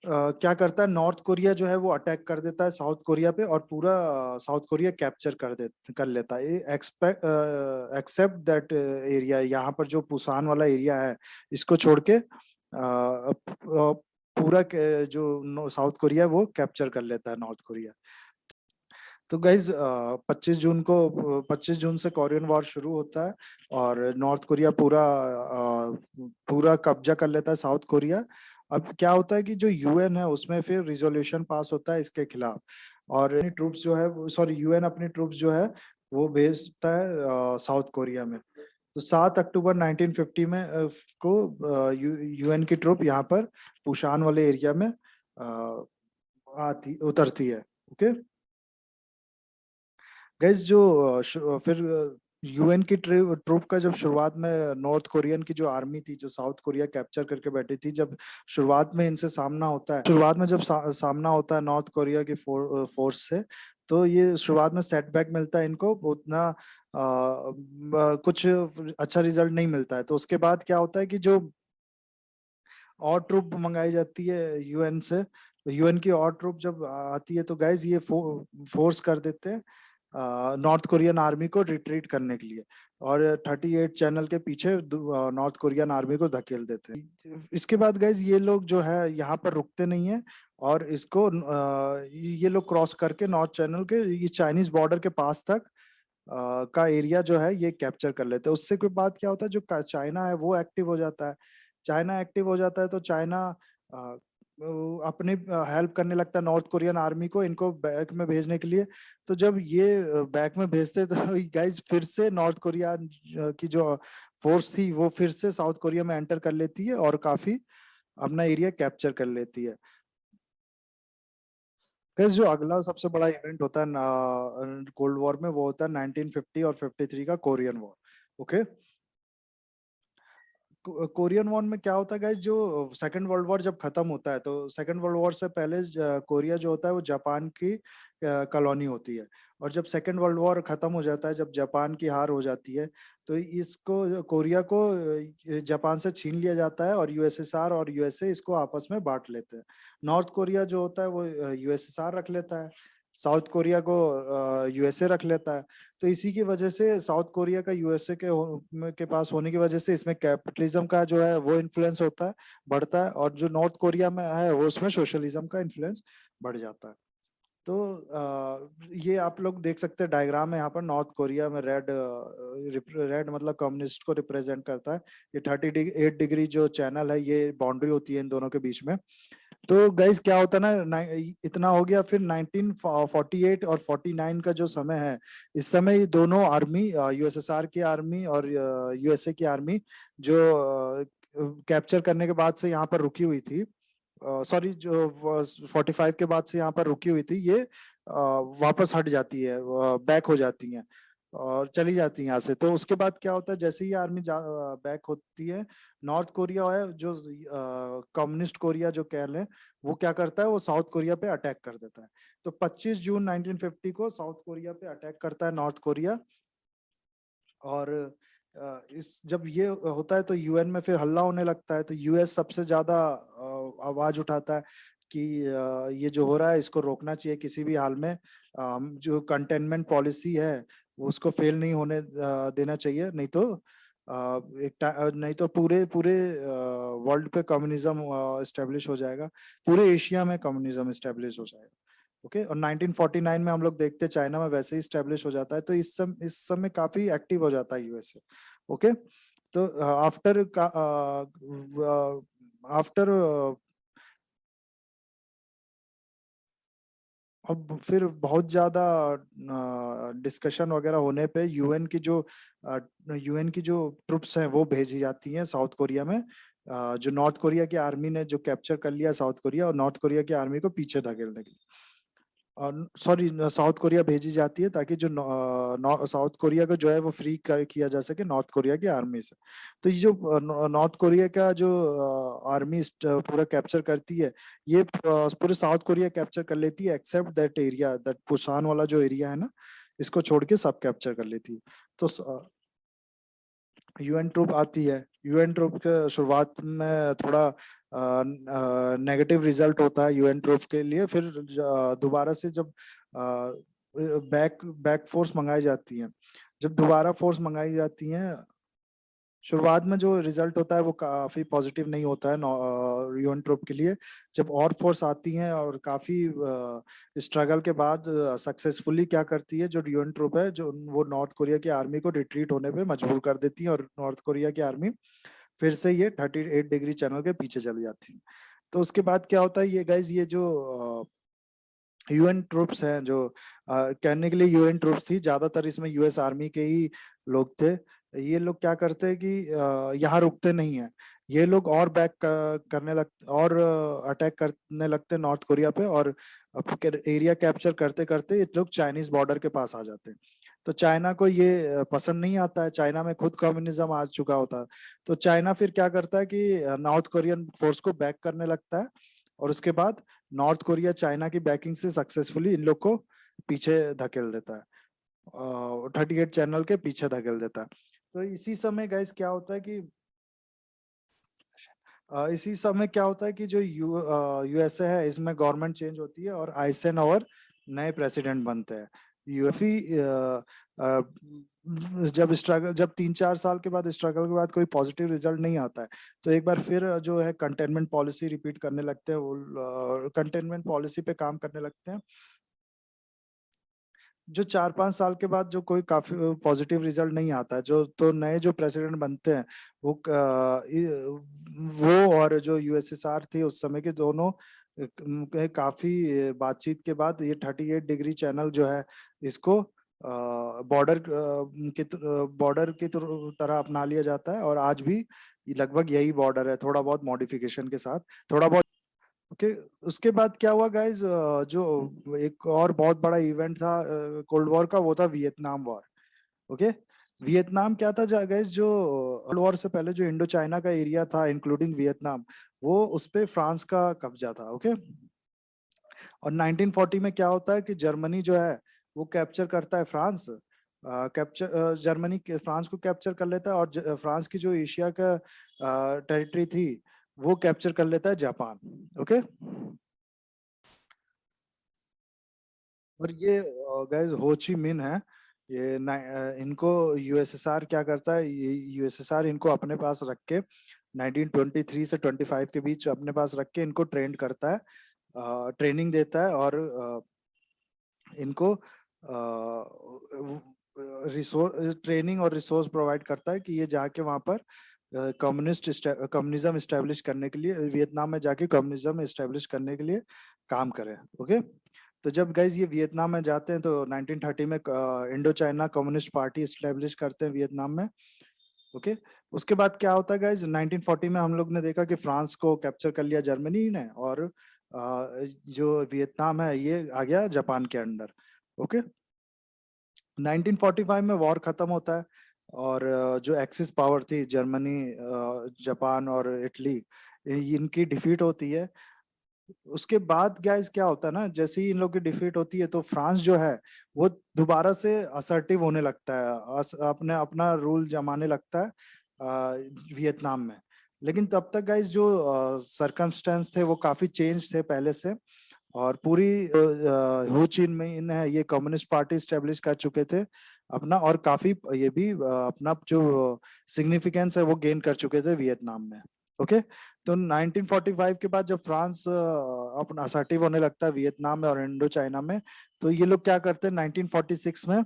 क्या करता है, नॉर्थ कोरिया जो है वो अटैक कर देता है साउथ कोरिया पे, और पूरा साउथ कोरिया कैप्चर कर लेता है। एक्सेप्ट दैट एरिया, यहाँ पर जो पुसान वाला एरिया है इसको छोड़ के पूरा जो साउथ कोरिया वो कैप्चर कर लेता है नॉर्थ कोरिया। तो गाइज 25 जून से कोरियन वॉर शुरू होता है, और नॉर्थ कोरिया पूरा कब्जा कर लेता है साउथ कोरिया। अब क्या होता है कि जो यूएन है उसमें फिर रिजोल्यूशन पास होता है इसके खिलाफ, और ट्रूप्स जो है, सॉरी, यूएन अपनी ट्रूप्स जो है वो भेजता है साउथ कोरिया में। तो 7 अक्टूबर 1950 में को यूएन की ट्रूप यहाँ पर पुशान वाले एरिया में उतरती है। ओके गाइज, फिर यूएन की ट्रूप का जब शुरुआत में नॉर्थ कोरियन की जो आर्मी थी जो साउथ कोरिया कैप्चर करके बैठी थी, जब शुरुआत में इनसे सामना होता है, शुरुआत में जब सामना होता है नॉर्थ कोरिया की फोर्स से, तो ये शुरुआत में सेटबैक मिलता है इनको, उतना कुछ अच्छा रिजल्ट नहीं मिलता है। तो उसके बाद क्या होता है कि जो और ट्रूप मंगाई जाती है यूएन से, तो यूएन की और ट्रूप जब आती है तो गाइज ये फोर्स कर देते हैं नॉर्थ कोरियन आर्मी को रिट्रीट करने के लिए, और 38 चैनल के पीछे नॉर्थ कोरियन आर्मी को धकेल देते हैं। इसके बाद गाइज ये लोग जो है यहाँ पर रुकते नहीं है, और इसको ये लोग क्रॉस करके नॉर्थ चैनल के ये चाइनीज बॉर्डर के पास तक का एरिया जो है ये कैप्चर कर लेते हैं। उससे कोई बात क्या होता है, जो चाइना है वो एक्टिव हो जाता है। चाइना एक्टिव हो जाता है तो चाइना अपनी हेल्प करने लगता है नॉर्थ कोरियन आर्मी को इनको बैक में भेजने के लिए। तो जब ये बैक में भेजते तो गाइज फिर से नॉर्थ कोरिया की जो फोर्स थी वो फिर से साउथ कोरिया में एंटर कर लेती है और काफी अपना एरिया कैप्चर कर लेती है। गाइस, जो अगला सबसे बड़ा इवेंट होता है कोल्ड वॉर में, वो होता है 1950 और 53 का Korean war. Okay, Korean war में क्या होता है गाइस, जो सेकंड वर्ल्ड वॉर जब खत्म होता है तो सेकंड वर्ल्ड वॉर से पहले कोरिया जो होता है वो जापान की कॉलोनी होती है, और जब सेकंड वर्ल्ड वॉर खत्म हो जाता है, जब जापान की हार हो जाती है, तो इसको कोरिया को जापान से छीन लिया जाता है, और यूएसएसआर और यूएसए इसको आपस में बांट लेते हैं। नॉर्थ कोरिया जो होता है वो यूएसएसआर रख लेता है, साउथ कोरिया को यूएसए रख लेता है। तो इसी की वजह से साउथ कोरिया का यूएसए के पास होने की वजह से इसमें कैपिटलिज्म का जो है वो इन्फ्लुएंस होता है, बढ़ता है, और जो नॉर्थ कोरिया में है वो उसमें सोशलिज्म का इन्फ्लुएंस बढ़ जाता है। तो ये आप लोग देख सकते हैं डायग्राम में, यहाँ पर नॉर्थ कोरिया में रेड मतलब कम्युनिस्ट को रिप्रेजेंट करता है। ये 38 डिग्री जो चैनल है ये बाउंड्री होती है इन दोनों के बीच में। तो गाइस क्या होता है ना, इतना हो गया, फिर 1948 और 49 का जो समय है, इस समय ये दोनों आर्मी, यूएसएसआर की आर्मी और यूएसए की आर्मी, जो कैप्चर करने के बाद से यहाँ पर रुकी हुई थी, सॉरी, जो 45 के बाद से यहाँ पर रुकी हुई थी, ये वापस हट जाती है, बैक हो जाती हैं और चली जाती है यहाँ से। तो उसके बाद क्या होता है, जैसे ही आर्मी बैक होती है, नॉर्थ कोरिया है जो कम्युनिस्ट कोरिया जो कह लें, वो क्या करता है, वो साउथ कोरिया पे अटैक कर देता है। तो 25 जून 1950 को साउथ कोरिया पे अटैक करता है नॉर्थ कोरिया, और इस जब ये होता है तो यूएन में फिर हल्ला होने लगता है। तो यूएस सबसे ज्यादा आवाज उठाता है कि ये जो हो रहा है इसको रोकना चाहिए किसी भी हाल में, जो कंटेनमेंट पॉलिसी है वो उसको फेल नहीं होने देना चाहिए, नहीं तो नहीं तो पूरे पूरे वर्ल्ड पे कम्युनिज्म एस्टेब्लिश हो जाएगा, पूरे एशिया में कम्युनिज्म एस्टेब्लिश हो जाएगा। ओके, और 1949 में हम लोग देखते हैं चाइना में वैसे ही स्टेब्लिश हो जाता है। तो इस समय काफी एक्टिव हो जाता है यूएसए। ओके, तो आफ्टर अब फिर बहुत ज्यादा डिस्कशन वगैरह होने पे यूएन की जो ट्रुप्स हैं वो भेजी जाती हैं साउथ कोरिया में। जो नॉर्थ कोरिया की आर्मी ने जो कैप्चर कर लिया साउथ कोरिया, और नॉर्थ कोरिया की आर्मी को पीछे धकेलने के लिए, सॉरी, साउथ कोरिया भेजी जाती है ताकि जो साउथ कोरिया को जो है वो फ्री किया जा सके नॉर्थ कोरिया की आर्मी से। तो ये जो नॉर्थ कोरिया का जो आर्मी पूरा कैप्चर करती है, ये पूरे साउथ कोरिया कैप्चर कर लेती है except that area, that Pusan वाला जो एरिया है ना, इसको छोड़ के सब कैप्चर कर लेती है। तो यूएन ट्रूप आती है। यूएन ट्रूप के शुरुआत में थोड़ा नेगेटिव रिजल्ट होता है यूएन ट्रूप के लिए। फिर दोबारा से जब बैक बैक फोर्स मंगाई जाती है, जब दोबारा फोर्स मंगाई जाती हैं, शुरुआत में जो रिजल्ट होता है वो काफी पॉजिटिव नहीं होता है यूएन ट्रूप के लिए। जब और फोर्स आती हैं और काफी स्ट्रगल के बाद सक्सेसफुली क्या करती है जो यूएन ट्रूप है, जो वो नॉर्थ कोरिया की आर्मी को रिट्रीट होने पे मजबूर कर देती है, और नॉर्थ कोरिया की आर्मी फिर से ये 38 डिग्री चैनल के पीछे चली जाती है। तो उसके बाद क्या होता है, ये गाइज, ये जो यूएन ट्रूप्स हैं, जो कहने के लिए यूएन ट्रूप्स थी, ज्यादातर इसमें यूएस आर्मी के ही लोग थे। ये लोग क्या करते हैं कि यहाँ रुकते नहीं है, ये लोग और करने लगते, और अटैक करने लगते हैं नॉर्थ कोरिया पे, और एरिया कैप्चर करते करते ये लोग चाइनीज बॉर्डर के पास आ जाते हैं। तो चाइना को ये पसंद नहीं आता है, चाइना में खुद कम्युनिज्म आ चुका होता है। तो चाइना फिर क्या करता है कि नॉर्थ कोरियन फोर्स को बैक करने लगता है, और उसके बाद नॉर्थ कोरिया चाइना की बैकिंग से सक्सेसफुली इन लोग को पीछे धकेल देता है, 38 चैनल के पीछे धकेल देता है। तो इसी समय गाइस क्या होता है कि इसी समय क्या होता है कि जो यूएसए है, इसमें गवर्नमेंट चेंज होती है और आइसेनहावर नए प्रेसिडेंट बनते हैं। यूएफी जब 3-4 साल के बाद स्ट्रगल के बाद कोई पॉजिटिव रिजल्ट नहीं आता है, तो एक बार फिर जो है कंटेनमेंट पॉलिसी रिपीट करने लगते हैं, वो कंटेनमेंट पॉलिसी पे काम करने लगते हैं। जो 4-5 साल के बाद जो कोई काफी पॉजिटिव रिजल्ट नहीं आता है, जो तो नए जो प्रेसिडेंट बनते हैं वो वो और जो यूएसएसआर थी उस समय के दोनों काफी बातचीत के बाद ये 38 डिग्री चैनल जो है, इसको बॉर्डर की तरह अपना लिया जाता है, और आज भी लगभग यही बॉर्डर है, थोड़ा बहुत मॉडिफिकेशन के साथ, थोड़ा बहुत। ओके, उसके बाद क्या हुआ गाइज, जो एक और बहुत बड़ा इवेंट था कोल्ड वॉर का, वो था वियतनाम वॉर। ओके, वियतनाम क्या था गाइज, जो कोल्ड वॉर से पहले जो इंडो चाइना का एरिया था इंक्लूडिंग वियतनाम, वो उस पे फ्रांस का कब्जा था। ओके, और 1940 में क्या होता है कि जर्मनी जो है वो कैप्चर करता है फ्रांस, जर्मनी फ्रांस को कैप्चर कर लेता है, और फ्रांस की जो एशिया का टेरिटरी थी वो कैप्चर कर लेता है जापान। ओके, और ये गाइस हो ची मिन है, ये इनको यूएसएसआर क्या करता है, ये यूएसएसआर इनको अपने पास रख के 1923 से 25 के बीच अपने पास रख के इनको ट्रेंड करता है, ट्रेनिंग देता है, और इनको रिसोर्स ट्रेनिंग और रिसोर्स प्रोवाइड करता है कि ये जाके वहां पर कम्युनिज्म इस्टेब्लिश करने के लिए, वियतनाम में जाके कम्युनिज्म इस्टेब्लिश करने के लिए काम करें। ओके, तो जब गाइज ये वियतनाम में जाते हैं तो 1930 में Indo China communist party establish करते हैं वियतनाम में। ओके, उसके बाद क्या होता है गाइज, 1940 में हम लोग ने देखा कि फ्रांस को कैप्चर कर लिया जर्मनी ने, और जो वियतनाम है ये आ गया जापान के अंडर। ओके, 1945 में वॉर खत्म होता है, और जो एक्सिस पावर थी जर्मनी, जापान और इटली, इनकी डिफीट होती है। उसके बाद गाइस क्या होता है ना, जैसे ही इन लोग की डिफीट होती है तो फ्रांस जो है वो दोबारा से असर्टिव होने लगता है, अपने अपना रूल जमाने लगता है वियतनाम में। लेकिन तब तक गाइस जो सरकमस्टेंस थे वो काफी चेंज थे पहले से, और पूरी हो चिन में है ये कम्युनिस्ट पार्टी स्टेब्लिश कर चुके थे अपना, और काफी ये भी अपना जो सिग्निफिकेंस है वो गेन कर चुके थे वियतनाम में। ओके, तो 1945 के बाद जब फ्रांस अपना असर्टिव होने लगता है वियतनाम में और इंडो चाइना में, तो ये लोग क्या करते हैं 1946 में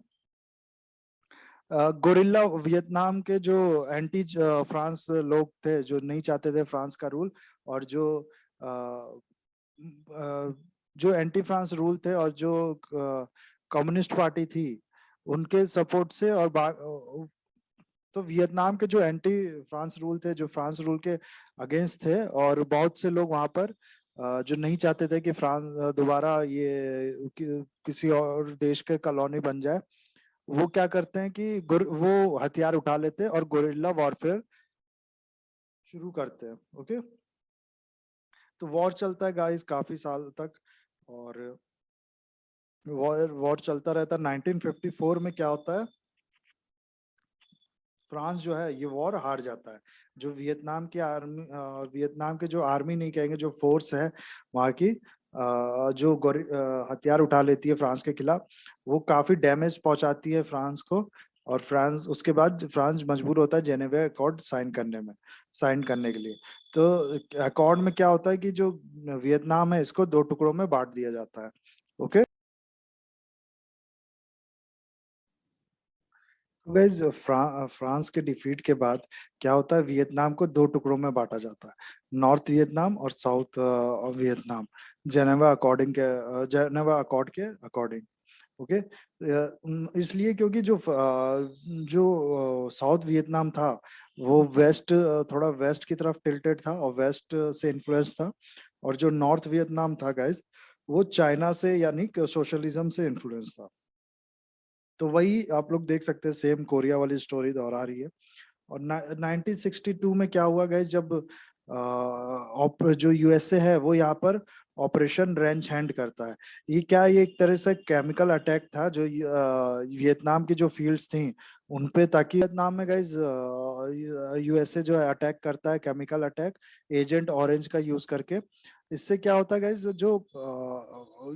गोरिल्ला वियतनाम के जो एंटी फ्रांस लोग थे, जो नहीं चाहते थे फ्रांस का रूल, और जो जो एंटी फ्रांस रूल थे और जो कम्युनिस्ट पार्टी थी उनके सपोर्ट से, और तो वियतनाम के जो एंटी फ्रांस रूल थे, जो फ्रांस रूल के अगेंस्ट थे, और बहुत से लोग वहां पर जो नहीं चाहते थे कि फ्रांस दोबारा ये किसी और देश के कॉलोनी बन जाए, वो क्या करते हैं कि वो हथियार उठा लेते हैं और गुरिल्ला वॉरफेयर शुरू करते हैं। ओके, तो वॉर चलता है गाइस काफी साल तक, और वॉर वॉर चलता रहता है। 1954 में क्या होता है, फ्रांस जो है ये वॉर हार जाता है। जो वियतनाम की आर्मी, वियतनाम के जो आर्मी नहीं कहेंगे, जो फोर्स है वहाँ की, जो हथियार उठा लेती है फ्रांस के खिलाफ, वो काफी डैमेज पहुंचाती है फ्रांस को। और फ्रांस उसके बाद फ्रांस मजबूर होता है जेनेवा अकॉर्ड साइन करने के लिए। तो अकॉर्ड में क्या होता है कि जो वियतनाम है इसको दो टुकड़ों में बांट दिया जाता है। ओके, तो गाइज फ्रांस के डिफीट के बाद क्या होता है, वियतनाम को दो टुकड़ों में बांटा जाता है, नॉर्थ वियतनाम और साउथ वियतनाम, जेनेवा अकॉर्ड के अकॉर्डिंग। ओके, इसलिए क्योंकि जो साउथ वियतनाम था वो थोड़ा वेस्ट की तरफ टिल्टेड था और वेस्ट से इन्फ्लुएंस था, और जो नॉर्थ वियतनाम था गाइज वो चाइना से यानी सोशलिज्म से इन्फ्लुएंस था। तो वही आप लोग देख सकते हैं, सेम कोरिया वाली स्टोरी दोहरा रही है। और 1962 में क्या हुआ गाइस, जब जो यूएसए है वो यहाँ पर ऑपरेशन रेंच हैंड करता है। ये एक तरह से केमिकल अटैक था जो वियतनाम की जो फील्ड्स थी उनपे, ताकि वियतनाम में गाइस यूएसए जो है अटैक करता है, केमिकल अटैक एजेंट ऑरेंज का यूज करके। इससे क्या होता है गाइस, जो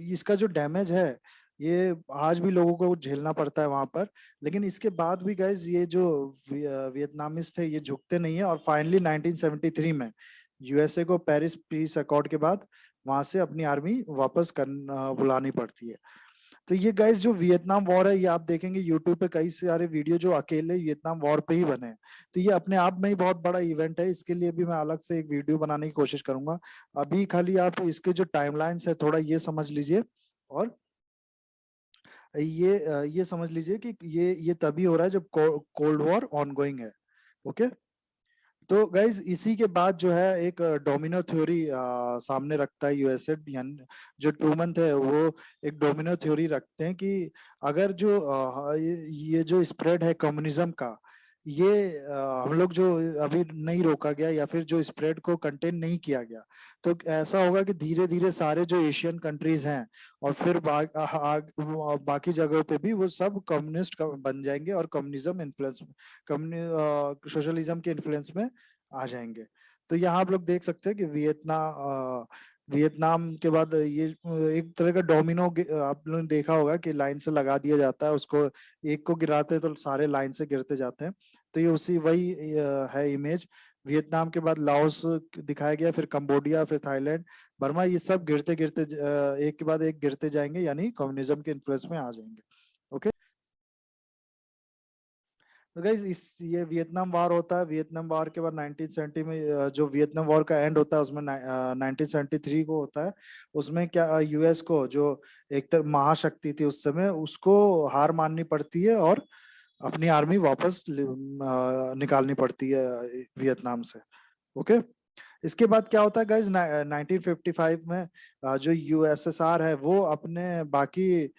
इसका जो डैमेज है ये आज भी लोगों को झेलना पड़ता है वहां पर। लेकिन इसके बाद भी गाइज ये जो वियतनामीज थे ये झुकते नहीं है, और फाइनली 1973 में यूएसए को पेरिस पीस अकॉर्ड के बाद वहां से अपनी आर्मी वापस बुलानी पड़ती है। तो ये गाइज जो वियतनाम वॉर है, ये आप देखेंगे यूट्यूब पे कई सारे वीडियो जो अकेले वियतनाम वॉर पे ही बने हैं। तो ये अपने आप में ही बहुत बड़ा इवेंट है, इसके लिए भी मैं अलग से एक वीडियो बनाने की कोशिश करूंगा। अभी खाली आप इसके जो टाइमलाइंस है थोड़ा ये समझ लीजिए, और ये समझ लीजिए कि ये तभी हो रहा है जब कोल्ड वॉर ऑनगोइंग है। ओके, तो गाइज इसी के बाद जो है एक डोमिनो थ्योरी सामने रखता है यूएसए, यानी जो ट्रूमन थे वो एक डोमिनो थ्योरी रखते हैं कि अगर जो ये जो स्प्रेड है कम्युनिज्म का, ये हम लोग जो अभी नहीं रोका गया या फिर जो स्प्रेड को कंटेन नहीं किया गया, तो ऐसा होगा कि धीरे धीरे सारे जो एशियन कंट्रीज हैं और फिर बाकी जगहों पे भी वो सब कम्युनिस्ट बन जाएंगे और कम्युनिज्म इन्फ्लुएंस सोशलिज्म के इन्फ्लुएंस में आ जाएंगे। तो यहाँ आप लोग देख सकते हैं कि वियतनाम के बाद ये एक तरह का डोमिनो आप लोगों ने देखा होगा कि लाइन से लगा दिया जाता है उसको, एक को गिराते हैं तो सारे लाइन से गिरते जाते हैं। तो ये उसी वही है इमेज। वियतनाम के बाद लाओस दिखाया गया, फिर कंबोडिया, फिर थाईलैंड, बर्मा, ये सब गिरते गिरते एक के बाद एक गिरते जाएंगे, यानी कम्युनिज्म के इन्फ्लुएंस में आ जाएंगे। ओके, तो गाइज इस ये वियतनाम वॉर होता है। वियतनाम वॉर के बाद 1970 में जो वियतनाम वॉर का एंड होता है उसमें 1973 को होता है। उसमें क्या यूएस को, जो एक तरह महाशक्ति थी उस समय, उसको हार माननी पड़ती है और अपनी आर्मी वापस निकालनी पड़ती है वियतनाम से। ओके, इसके बाद क्या होता है गाइज, 1955 में जो यूएसएसआर है वो अपने बाकी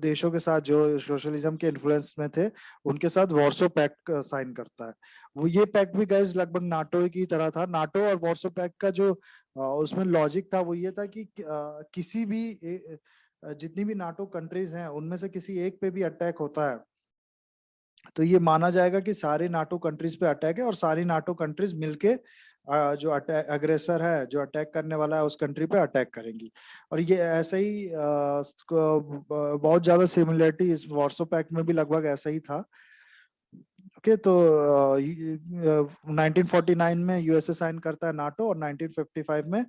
देशों के साथ जो सोशलिज्म के इन्फ्लुएंस में थे उनके साथ वॉर्सो पैक्ट साइन करता है। वो ये पैक्ट भी गाइज लगभग नाटो की तरह था। नाटो और वॉर्सो पैक्ट का जो उसमें लॉजिक था वो ये था कि किसी भी जितनी भी नाटो कंट्रीज हैं उनमें से किसी एक पे भी अटैक होता है तो ये माना जाएगा कि सारे नाटो कंट्रीज पे अटैक है, और सारी नाटो कंट्रीज मिलके जो अटैक अग्रेसर है, जो अटैक करने वाला है उस कंट्री पे अटैक करेंगी। और ये ऐसे ही बहुत ज्यादा सिमिलरिटी इस वॉर्सो पैक्ट में भी लगभग ऐसा ही था। ओके, तो 1949 में यूएसए साइन करता है नाटो, और 1955 में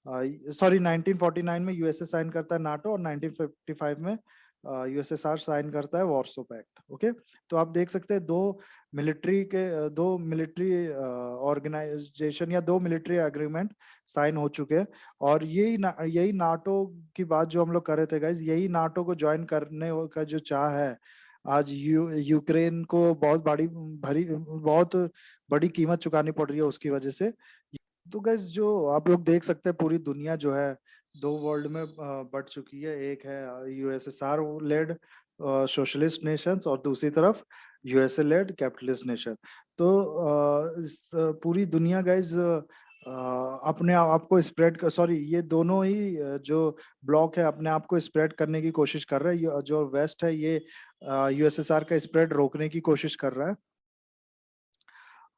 1949 में यूएसए साइन करता है नाटो, और 1955 में यूएसएसआर साइन करता है वॉर्सो पैक्ट। ओके, तो आप देख सकते हैं दो मिलिट्री ऑर्गेनाइजेशन या दो मिलिट्री एग्रीमेंट साइन हो चुके हैं। और यही नाटो की बात जो हम लोग कर रहे थे गाइज, यही नाटो को ज्वाइन करने का जो चाह है, आज यूक्रेन को बहुत बड़ी कीमत चुकानी पड़ रही है उसकी वजह से। तो गाइस जो आप लोग देख सकते हैं, पूरी दुनिया जो है दो वर्ल्ड में बट चुकी है। एक है यूएसएसआर लेड सोशलिस्ट नेशंस, और दूसरी तरफ यूएसए लेड कैपिटलिस्ट नेशन। तो पूरी दुनिया गाइस अपने आप को स्प्रेड, सॉरी, ये दोनों ही जो ब्लॉक है अपने आप को स्प्रेड करने की कोशिश कर रहा है। जो वेस्ट है ये यूएसएसआर का स्प्रेड रोकने की कोशिश कर रहा है।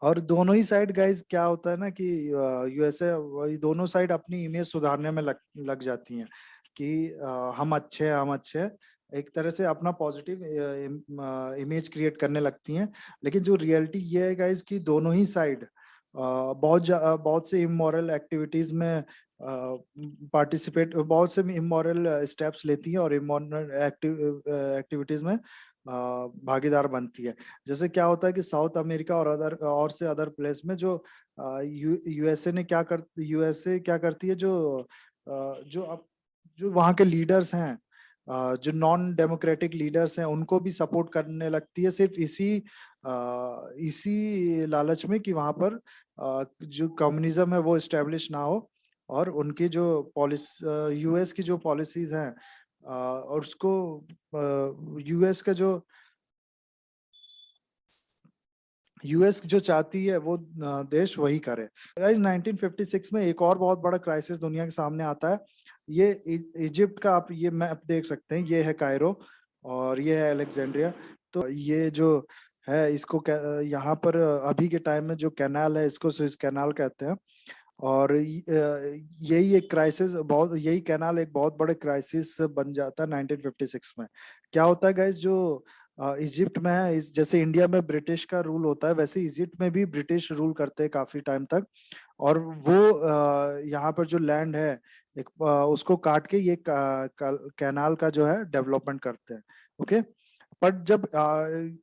और दोनों ही साइड गाइज क्या होता है ना कि यूएसए दोनों साइड अपनी इमेज सुधारने में लग जाती हैं कि हम अच्छे हैं, हम अच्छे हैं, एक तरह से अपना पॉजिटिव इमेज क्रिएट करने लगती हैं। लेकिन जो रियलिटी ये है गाइज कि दोनों ही साइड बहुत से इमोरल एक्टिविटीज में बहुत से इमोरल स्टेप्स लेती हैं और इमोरल एक्टिविटीज में भागीदार बनती है। जैसे क्या होता है कि साउथ अमेरिका और अदर प्लेस में जो यूएसए क्या करती है, जो वहाँ के लीडर्स हैं, जो नॉन डेमोक्रेटिक लीडर्स हैं, उनको भी सपोर्ट करने लगती है, सिर्फ इसी लालच में कि वहां पर जो कम्युनिज्म है वो इस्टेब्लिश ना हो, और उनकी जो यूएस की जो पॉलिसीज हैं और उसको यूएस का जो यूएस जो चाहती है वो देश वही करे। गाइस 1956 में एक और बहुत बड़ा क्राइसिस दुनिया के सामने आता है। ये इजिप्ट का, आप ये मैप देख सकते हैं, ये है कायरो और ये है अलेक्जेंड्रिया। तो ये जो है इसको यहाँ पर अभी के टाइम में जो कैनाल है इसको स्विस कैनाल कहते हैं। और यही कैनाल एक बहुत बड़े क्राइसिस बन जाता है 1956 में। क्या होता है गाइस, जो इजिप्ट में है, जैसे इंडिया में ब्रिटिश का रूल होता है वैसे इजिप्ट में भी ब्रिटिश रूल करते हैं काफी टाइम तक। और वो यहाँ पर जो लैंड है उसको काट के ये कैनाल का जो है डेवलपमेंट करते हैं। ओके, बट जब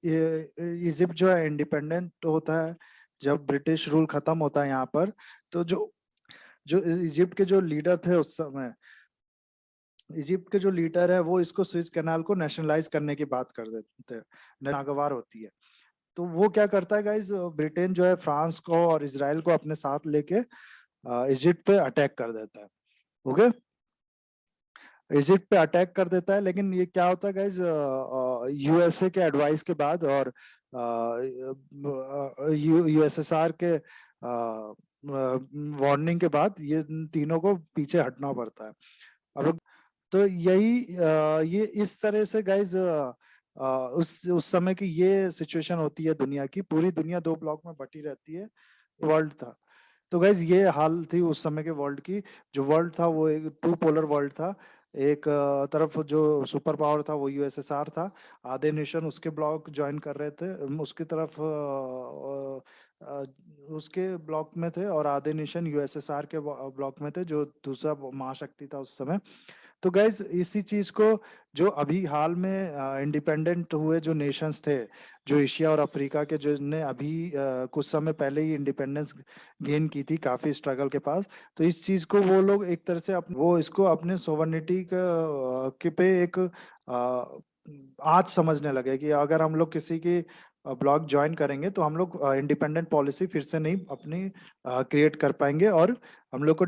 इजिप्ट जो है इंडिपेंडेंट होता है, जब ब्रिटिश रूल खत्म होता है यहाँ पर, तो जो जो इजिप्ट के जो लीडर थे उस समय, इजिप्ट के जो लीडर है वो इसको स्विस कैनाल को नेशनलाइज करने की बात कर देते हैं, नागवार होती है। तो वो क्या करता है गाइस, ब्रिटेन जो है फ्रांस को और इसराइल को अपने साथ लेके इजिप्ट पे अटैक कर देता है। ओके, इजिप्ट पे अटैक कर देता है। लेकिन ये क्या होता है गाइस, यूएसए के एडवाइस के बाद और यूएसएसआर के वार्निंग के बाद ये तीनों को पीछे हटना पड़ता है। अब तो ये इस तरह से गाइज उस समय की ये सिचुएशन होती है दुनिया की। पूरी दुनिया दो ब्लॉक में बटी रहती है, वर्ल्ड था। तो गाइज ये हाल थी उस समय के वर्ल्ड की। जो वर्ल्ड था वो एक टू पोलर वर्ल्ड था। एक तरफ जो सुपर पावर था वो यूएसएसआर था, आधे नेशन उसके ब्लॉक ज्वाइन कर रहे थे, उसकी तरफ उसके ब्लॉक में थे, और आधे नेशन यूएसएसआर के ब्लॉक में थे जो दूसरा महाशक्ति था उस समय। तो गैस इसी चीज को, जो अभी हाल में इंडिपेंडेंट हुए जो नेशंस थे, जो एशिया और अफ्रीका के, जो ने अभी कुछ समय पहले ही इंडिपेंडेंस गेन की थी काफी स्ट्रगल के पास, तो इस चीज को वो लोग एक तरह से वो इसको अपने सोवर्निटी के पे एक आँच समझने लगे कि अगर हम लोग किसी की ब्लॉक ज्वाइन करेंगे तो हम लोग इंडिपेंडेंट पॉलिसी फिर से नहीं अपनी क्रिएट कर पाएंगे, और हम लोग को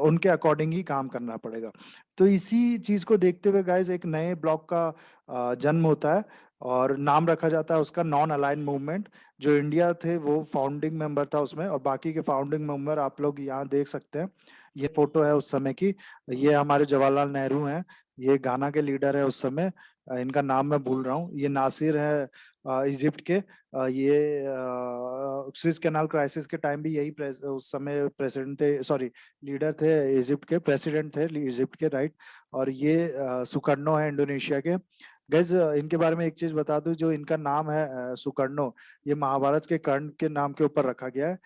उनके अकॉर्डिंग ही काम करना पड़ेगा। तो इसी चीज को देखते हुए गाइज एक नए ब्लॉक का जन्म होता है, और नाम रखा जाता है उसका नॉन अलाइन मूवमेंट। जो इंडिया थे वो फाउंडिंग मेंबर था उसमें, और बाकी के फाउंडिंग मेंबर आप लोग यहाँ देख सकते हैं। ये फोटो है उस समय की। ये हमारे जवाहरलाल नेहरू हैं, ये गाना के लीडर है उस समय, इनका नाम मैं भूल रहा हूँ। ये नासिर है इजिप्ट के। ये स्विस कैनाल क्राइसिस के टाइम भी यही उस समय प्रेसिडेंट थे, सॉरी लीडर थे इजिप्ट के, प्रेसिडेंट थे इजिप्ट के, राइट। और ये सुकर्नो है इंडोनेशिया के। गैस इनके बारे में एक चीज बता दूं, जो इनका नाम है सुकर्णो, ये महाभारत के कर्ण के नाम के ऊपर रखा गया है।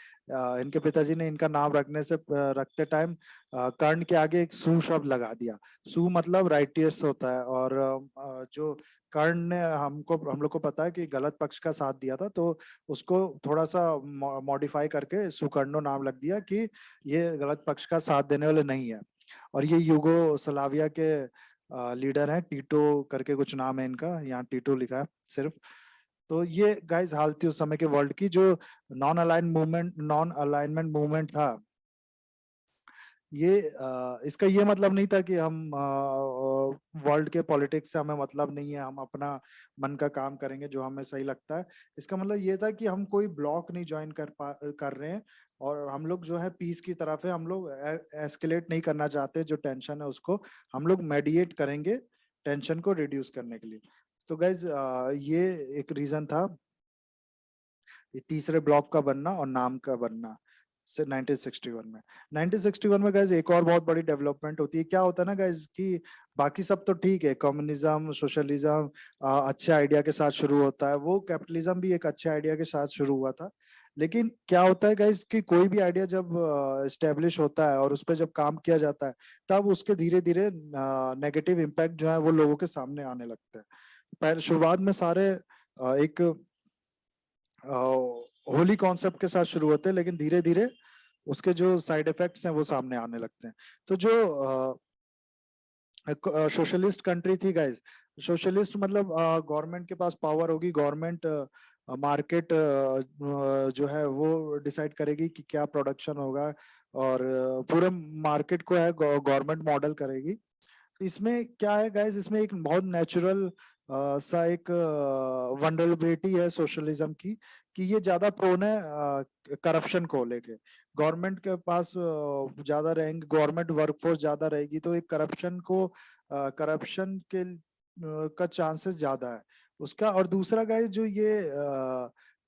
इनके पिताजी ने इनका नाम रखने से रखते टाइम कर्ण के आगे एक सु शब्द लगा दिया। सु मतलब राइटियस होता है, और जो कर्ण ने हम लोग को पता है कि गलत पक्ष का साथ दिया था, तो उसको थोड़ा सा मॉडिफाई करके सुकर्णो नाम लग दिया कि ये गलत पक्ष का साथ देने वाले नहीं है। और ये यूगोस्लाविया के लीडर हैं, टीटो करके कुछ नाम है इनका, यहाँ टीटो लिखा है सिर्फ। तो ये गाइस हाल थी उस समय के वर्ल्ड की, जो नॉन अलाइनमेंट मूवमेंट था। ये इसका ये मतलब नहीं था कि हम वर्ल्ड के पॉलिटिक्स से हमें मतलब नहीं है, हम अपना मन का काम करेंगे जो हमें सही लगता है। इसका मतलब ये था कि हम कोई ब्लॉक नहीं ज्वाइन कर रहे हैं, और हम लोग जो है पीस की तरफ है, हम लोग एस्केलेट नहीं करना चाहते, जो टेंशन है उसको हम लोग मेडिएट करेंगे, टेंशन को रिड्यूस करने के लिए। तो गाइज ये एक रीजन था ये तीसरे ब्लॉक का बनना और नाम का बनना से 1961 में। 1961 में गाइज एक और बहुत बड़ी डेवलपमेंट होती है। क्या होता है ना गाइज कि बाकी सब तो ठीक है, कम्युनिज्म सोशलिज्म अच्छे आइडिया के साथ शुरू होता है, वो कैपिटलिज्म भी एक अच्छे आइडिया के साथ शुरू हुआ था। लेकिन क्या होता है गाइज कि कोई भी आइडिया जब स्टेब्लिश होता है और उस पर जब काम किया जाता है, तब उसके धीरे धीरे नेगेटिव इम्पैक्ट जो है वो लोगों के सामने आने लगते हैं। पहले शुरुआत में सारे एक होली कॉन्सेप्ट के साथ शुरू होते हैं, लेकिन धीरे धीरे उसके जो साइड इफेक्ट्स हैं वो सामने आने लगते हैं। तो जो सोशलिस्ट कंट्री थी गाइस, सोशलिस्ट मतलब गवर्नमेंट के पास पावर होगी, गवर्नमेंट मार्केट जो है वो डिसाइड करेगी कि क्या प्रोडक्शन होगा, और पूरे मार्केट को है गवर्नमेंट मॉडल करेगी। इसमें क्या है गाइस, इसमें एक बहुत नेचुरल सा एक वनरेबिलिटी है सोशलिज्म की, कि ये ज्यादा प्रोन है करप्शन को लेके। गवर्नमेंट के पास ज्यादा रहेंगे, गवर्नमेंट वर्कफोर्स ज्यादा रहेगी, तो एक करप्शन के का चांसेस ज्यादा है उसका। और दूसरा गाइस जो ये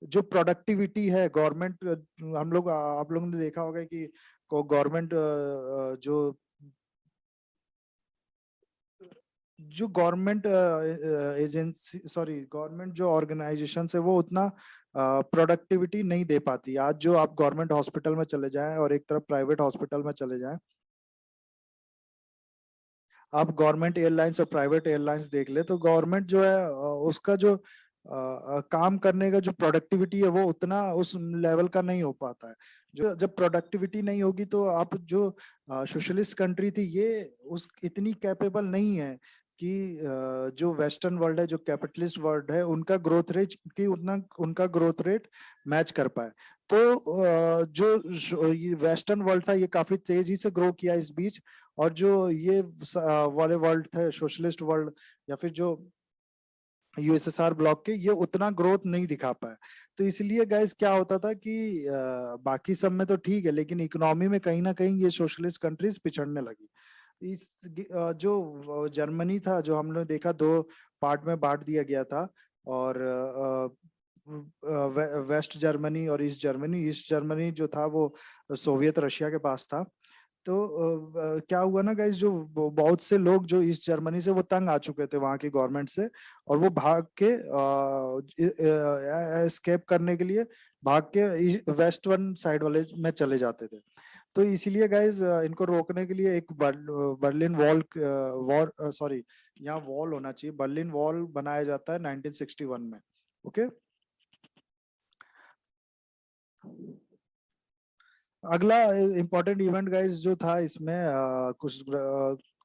जो प्रोडक्टिविटी है गवर्नमेंट, हम लोग आप लोगों ने देखा होगा कि गवर्नमेंट जो जो गवर्नमेंट एजेंसी सॉरी गवर्नमेंट जो ऑर्गेनाइजेशन है वो उतना प्रोडक्टिविटी नहीं दे पाती। आज जो आप गवर्नमेंट हॉस्पिटल में चले जाएं और एक तरफ प्राइवेट हॉस्पिटल में चले जाएं, आप गवर्नमेंट एयरलाइंस और प्राइवेट एयरलाइंस देख ले, तो गवर्नमेंट जो है उसका जो काम करने का जो प्रोडक्टिविटी है वो उतना उस लेवल का नहीं हो पाता है। जो जब प्रोडक्टिविटी नहीं होगी तो आप जो सोशलिस्ट कंट्री थी ये उस इतनी कैपेबल नहीं है कि जो वेस्टर्न वर्ल्ड है, जो कैपिटलिस्ट वर्ल्ड है, उनका ग्रोथ रेट की उतना उनका ग्रोथ रेट मैच कर पाए। तो जो ये वेस्टर्न वर्ल्ड था ये काफी तेजी से ग्रो किया इस बीच, और जो ये वाले वर्ल्ड थे सोशलिस्ट वर्ल्ड या फिर जो यूएसएसआर ब्लॉक के, ये उतना ग्रोथ नहीं दिखा पाए। तो इसलिए गाइस क्या होता था कि बाकी सब में तो ठीक है, लेकिन इकोनॉमी में कहीं ना कहीं ये सोशलिस्ट कंट्रीज पिछड़ने लगी। जो जर्मनी था, जो हमने देखा दो पार्ट में बांट दिया गया था, और वेस्ट जर्मनी और ईस्ट जर्मनी। ईस्ट जर्मनी जो था वो सोवियत रशिया के पास था। तो क्या हुआ ना गाइस, जो बहुत से लोग जो ईस्ट जर्मनी से वो तंग आ चुके थे वहां की गवर्नमेंट से, और वो भाग के एस्केप करने के लिए भाग के वेस्ट वन साइड वाले में चले जाते थे। तो इसीलिए गाइस इनको रोकने के लिए एक बर्लिन वॉल वॉर सॉरी यहाँ वॉल होना चाहिए, बर्लिन वॉल बनाया जाता है 1961 में। ओके, अगला इम्पोर्टेंट इवेंट गाइस जो था इसमें कुछ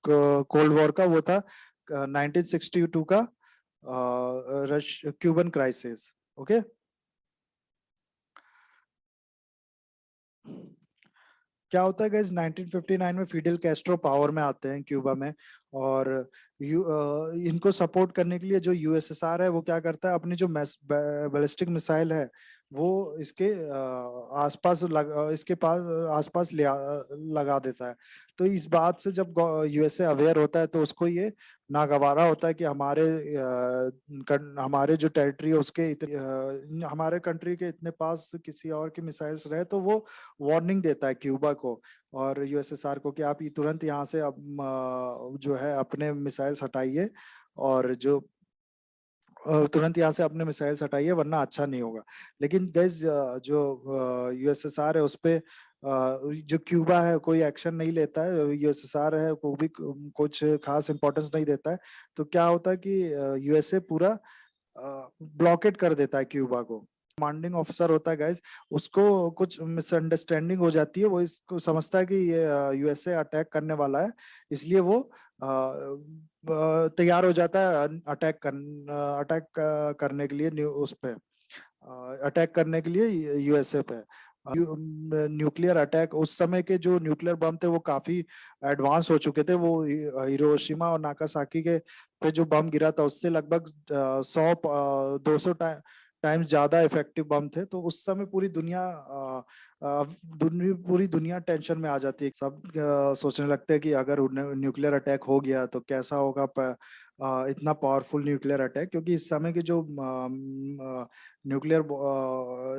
कोल्ड वॉर का वो था 1962 का रश क्यूबन क्राइसिस। ओके, क्या होता है गाइस, 1959 में फिडेल कैस्ट्रो पावर में आते हैं क्यूबा में, और इनको सपोर्ट करने के लिए जो यूएसएसआर है वो क्या करता है, अपनी जो बैलिस्टिक मिसाइल है वो इसके इसके पास आसपास लगा देता है। तो इस बात से जब यूएसए अवेयर होता है तो उसको ये नागवारा होता है कि हमारे जो टेरिटरी है उसके हमारे कंट्री के इतने पास किसी और की मिसाइल्स रहे, तो वो वार्निंग देता है क्यूबा को और यूएसएसआर को कि आप तुरंत यहाँ से अब जो है अपने मिसाइल्स हटाइए, और जो तुरंत यहाँ से अपने मिसाइल्स हटाइए वरना अच्छा नहीं होगा। लेकिन गाइस जो यूएसएसआर है उस पे जो क्यूबा है कोई एक्शन नहीं लेता है, यूएसएसआर है को भी कुछ खास इंपॉर्टेंस नहीं देता है। तो क्या होता है कि यूएसए पूरा ब्लॉकेट कर देता है क्यूबा को। कमांडिंग ऑफिसर होता है गाइस, उसको कुछ मिसअंडरस्टैंडिंग हो जाती है, वो इसको समझता है कि ये यूएसए अटैक करने वाला है, इसलिए वो तैयार हो जाता है अटैक करने के लिए उस पे अटैक करने के लिए यूएसए पे। न्यूक्लियर अटैक, उस समय के जो न्यूक्लियर बम थे वो काफी एडवांस हो चुके थे। वो हिरोशिमा और नागासाकी के पे जो बम गिरा था उससे लगभग 100-200 टाइम्स ज्यादा इफेक्टिव बम थे। तो उस समय पूरी दुनिया टेंशन में आ जाती है। सब सोचने लगते हैं कि अगर न्यूक्लियर अटैक हो गया तो कैसा होगा। इतना पावरफुल न्यूक्लियर अटैक, क्योंकि इस समय के जो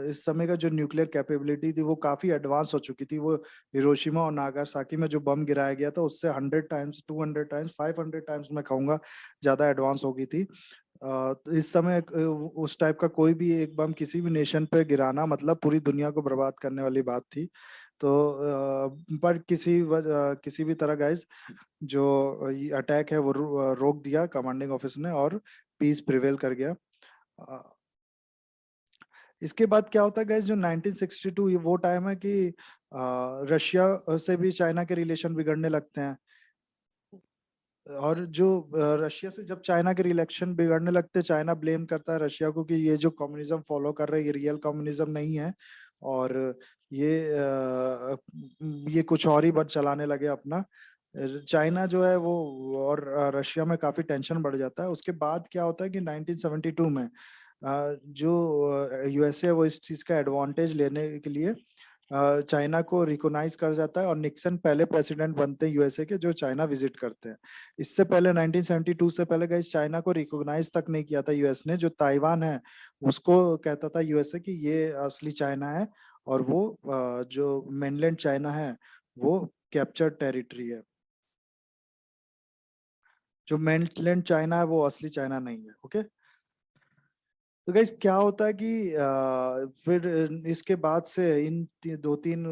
इस समय का जो न्यूक्लियर कैपेबिलिटी थी वो काफी एडवांस हो चुकी थी। वो हिरोशिमा और नागासाकी में जो बम गिराया गया था उससे 100 टाइम्स, 200 टाइम्स, 500 टाइम्स मैं कहूंगा ज्यादा एडवांस हो गई थी। तो इस समय उस टाइप का कोई भी एक बम किसी भी नेशन पे गिराना मतलब पूरी दुनिया को बर्बाद करने वाली बात थी। तो पर किसी भी तरह गाइस जो ये अटैक है वो रोक दिया कमांडिंग ऑफिस ने और पीस प्रिवेल कर गया। अ, इसके बाद क्या होता है गाइस, जो 1962 ये वो टाइम है कि रशिया से भी चाइना के रिलेशन बिगड़ने लगते हैं। और जो रशिया से जब चाइना के रिलेशन बिगड़ने लगते, चाइना ब्लेम करता है रशिया को कि ये जो कम्युनिज्म फॉलो कर रहे हैं ये रियल कम्युनिज्म नहीं है, और ये ये कुछ और ही बट चलाने लगे अपना। चाइना जो है वो और रशिया में काफी टेंशन बढ़ जाता है। उसके बाद क्या होता है कि 1972 में जो यूएसए वो इस चीज का एडवांटेज लेने के लिए चाइना को रिकॉग्नाइज कर जाता है, और निक्सन पहले प्रेसिडेंट बनते हैं यूएसए के जो चाइना विजिट करते हैं। इससे पहले 1972 से पहले गाइस चाइना को रिकॉग्नाइज तक नहीं किया था यूएस ने। जो ताइवान है उसको कहता था यूएसए कि ये असली चाइना है, और वो जो मेनलैंड चाइना है वो कैप्चर्ड टेरिटरी है। जो मेनलैंड चाइना है वो असली चाइना नहीं है। ओके। तो गाइस क्या होता है कि फिर इसके बाद से दो तीन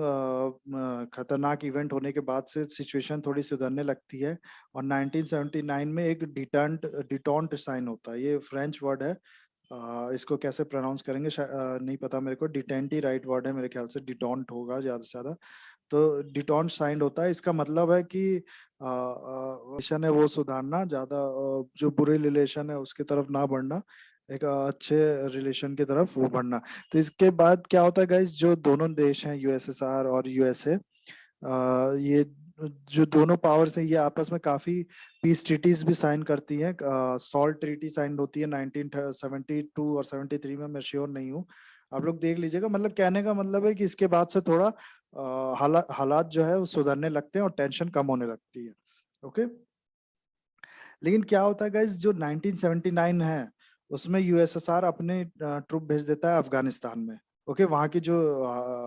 खतरनाक इवेंट होने के बाद से सिचुएशन थोड़ी सुधरने लगती है, और 1979 में एक डिटॉन्ट साइन होता है। ये फ्रेंच वर्ड है, इसको कैसे प्रोनाउंस करेंगे नहीं पता मेरे को। डिटेंट ही राइट वर्ड है मेरे ख्याल से, डिटॉन्ट होगा ज्यादा से ज्यादा। तो डिटॉन्ट साइंड होता है, इसका मतलब है कि रिलेशन है वो सुधारना, ज्यादा जो बुरे रिलेशन है उसकी तरफ ना बढ़ना, एक अच्छे रिलेशन की तरफ वो बढ़ना। तो इसके बाद क्या होता है गाइस, जो दोनों देश हैं यूएसएसआर और यूएसए, ये जो दोनों पावर्स हैं ये आपस में काफी पीस ट्रीटीज भी साइन करती हैं। सॉल्ट ट्रीटी साइन होती है 1972 और 73 में, मैं श्योर नहीं हूँ, आप लोग देख लीजिएगा। मतलब कहने का मतलब है कि इसके बाद से थोड़ा हालात जो है वो सुधरने लगते हैं और टेंशन कम होने लगती है। ओके। लेकिन क्या होता है गाइस, जो 1979 है उसमें यूएसएसआर अपने ट्रुप भेज देता है अफगानिस्तान में। ओके, वहां की जो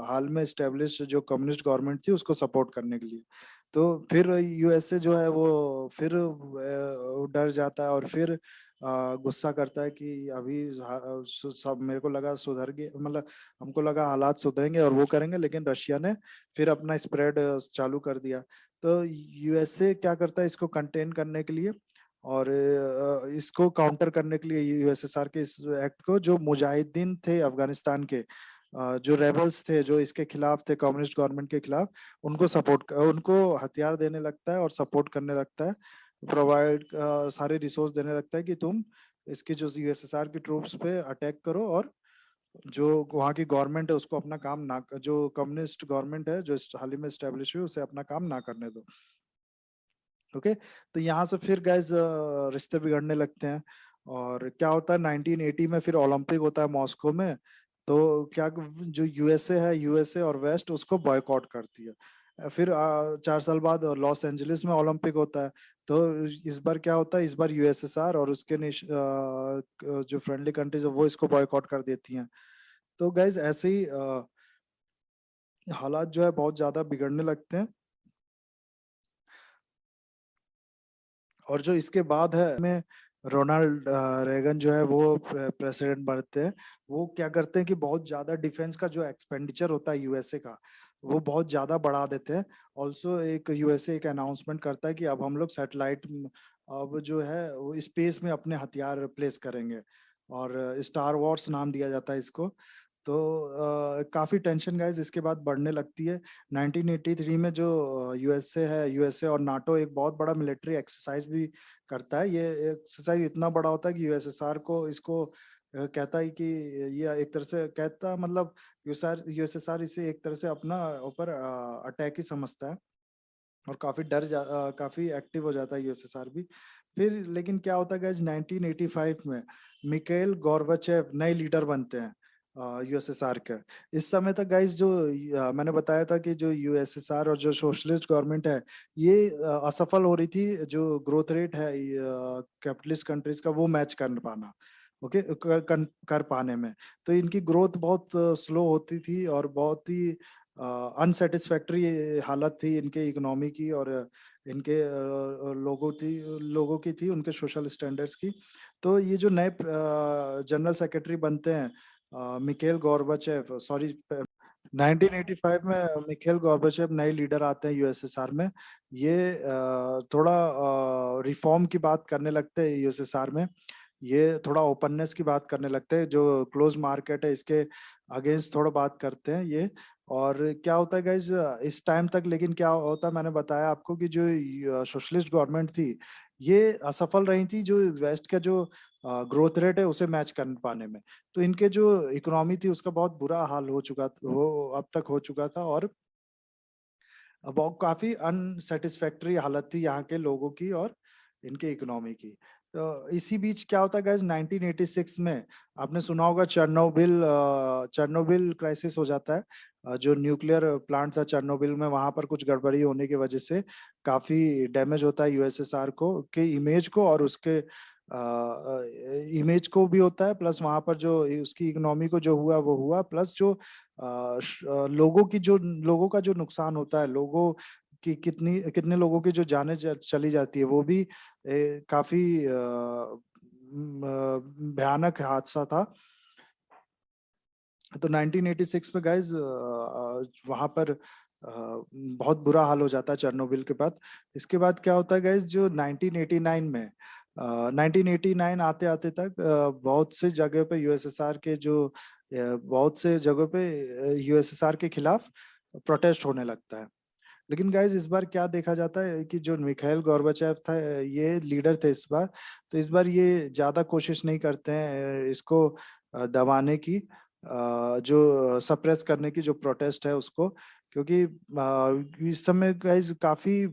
हाल में स्टेब्लिश जो कम्युनिस्ट गवर्नमेंट थी उसको सपोर्ट करने के लिए। तो फिर यूएसए जो है वो फिर डर जाता है, और फिर गुस्सा करता है कि अभी सब मेरे को लगा सुधर गए, मतलब हमको लगा हालात सुधरेंगे और वो करेंगे, लेकिन रशिया ने फिर अपना स्प्रेड चालू कर दिया। तो यूएसए क्या करता है इसको कंटेन करने के लिए और इसको काउंटर करने के लिए यूएसएसआर के इस एक्ट को, जो मुजाहिदीन थे अफगानिस्तान के, जो रेबल्स थे जो इसके खिलाफ थे कम्युनिस्ट गवर्नमेंट के खिलाफ, उनको हथियार देने लगता है और सपोर्ट करने लगता है, प्रोवाइड सारे रिसोर्स देने लगता है कि तुम इसकी जो यूएसएसआर की ट्रूप्स पे अटैक करो, और जो वहाँ की गवर्नमेंट है उसको अपना काम ना, जो कम्युनिस्ट गवर्नमेंट है जो हाल ही में स्टेब्लिश हुई उसे अपना काम ना करने दो। ओके। तो यहाँ से फिर गैस रिश्ते बिगड़ने लगते हैं। और क्या होता है 1980 में फिर ओलंपिक होता है मॉस्को में। तो क्या जो यूएसए है, यूएसए और वेस्ट उसको बॉयकॉट करती है। फिर 4 साल बाद लॉस एंजलिस में ओलंपिक होता है। तो इस बार क्या होता है, इस बार यूएसएसआर और उसके जो फ्रेंडली कंट्रीज है वो इसको बॉयकॉट कर देती हैं। तो गैस ऐसे ही हालात जो है बहुत ज्यादा बिगड़ने लगते हैं। और जो इसके बाद है में रोनाल्ड रेगन जो है वो प्रेसिडेंट बनते हैं। वो क्या करते हैं कि बहुत ज्यादा डिफेंस का जो एक्सपेंडिचर होता है यूएसए का, वो बहुत ज्यादा बढ़ा देते हैं। ऑल्सो एक यूएसए एक अनाउंसमेंट करता है कि अब हम लोग सैटेलाइट अब जो है वो स्पेस में अपने हथियार प्लेस करेंगे, और स्टार वॉर्स नाम दिया जाता है इसको। तो काफी टेंशन गाइस इसके बाद बढ़ने लगती है। 1983 में जो यूएसए है, यूएसए और नाटो एक बहुत बड़ा मिलिट्री एक्सरसाइज भी करता है। ये एक्सरसाइज इतना बड़ा होता है कि यूएसएसआर को इसको कहता है कि ये एक तरह से कहता, मतलब यूएसएसआर इसे एक तरह से अपना ऊपर अटैक ही समझता है, और काफी एक्टिव हो जाता है यूएसएसआर भी। फिर लेकिन क्या होता है गाइस, 1985 में मिकाइल गोर्बाचेव नए लीडर बनते हैं यूएसएसआर के। इस समय तक गाइस जो मैंने बताया था कि जो यूएसएसआर और जो सोशलिस्ट गवर्नमेंट है, ये असफल हो रही थी जो ग्रोथ रेट है कैपिटलिस्ट कंट्रीज का वो मैच कर पाना, ओके कर पाने में। तो इनकी ग्रोथ बहुत स्लो होती थी, और बहुत ही अनसेटिस्फैक्ट्री हालत थी इनके इकोनॉमी की, और इनके लोगों की थी, उनके सोशल स्टैंडर्ड्स की। तो ये जो नए जनरल सेक्रेटरी बनते हैं मिखेल गोर्बाचेव, सॉरी 1985 में मिखेल गोर्बाचेव नए लीडर आते हैं यूएसएसआर में। ये थोड़ा रिफॉर्म की बात करने लगते हैं यूएसएसआर में। ये थोड़ा ओपननेस की बात करने लगते हैं, जो क्लोज मार्केट है इसके अगेंस्ट थोड़ा बात करते हैं ये। और क्या होता है गाइज इस टाइम तक, लेकिन क्या होता है, मैंने बताया आपको कि जो सोशलिस्ट गवर्नमेंट थी ये असफल रही थी जो वेस्ट का जो ग्रोथ रेट है उसे मैच कर पाने में। तो इनके जो इकोनॉमी थी उसका बहुत बुरा हाल हो चुका, वो अब तक हो चुका था, और बहुत काफी अनसेटिस्फैक्टरी हालत थी यहाँ के लोगों की और इनके इकोनॉमी की। तो इसी बीच क्या होता है गाइस, 1986 में आपने सुना होगा चेरनोबिल क्राइसिस हो जाता है। जो न्यूक्लियर प्लांट था चेरनोबिल में, वहां पर कुछ गड़बड़ी होने की वजह से काफी डैमेज होता है यूएसएसआर को के इमेज को, और उसके इमेज को भी होता है, प्लस वहां पर जो उसकी इकोनॉमी को जो हुआ वो हुआ, प्लस जो लोगों का जो नुकसान होता है, लोगों की कितने लोगों की जो जाने चली जाती है, वो भी काफी भयानक हादसा था। तो 1986 में गाइज वहां पर बहुत बुरा हाल हो जाता है चेरनोबिल के बाद। इसके बाद क्या होता है गाइज, जो 1989 में 1989 आते आते तक बहुत से जगह पे यूएसएसआर के जो बहुत से जगह पे यूएसएसआर के खिलाफ प्रोटेस्ट होने लगता है। लेकिन गाइज इस बार क्या देखा जाता है कि जो मिखाइल गोर्बाचेव था ये लीडर थे इस बार। तो इस बार ये ज्यादा कोशिश नहीं करते हैं इसको दबाने की, जो सप्रेस करने की जो प्रोटेस्ट है उसको, क्योंकि इस समय गाइज काफी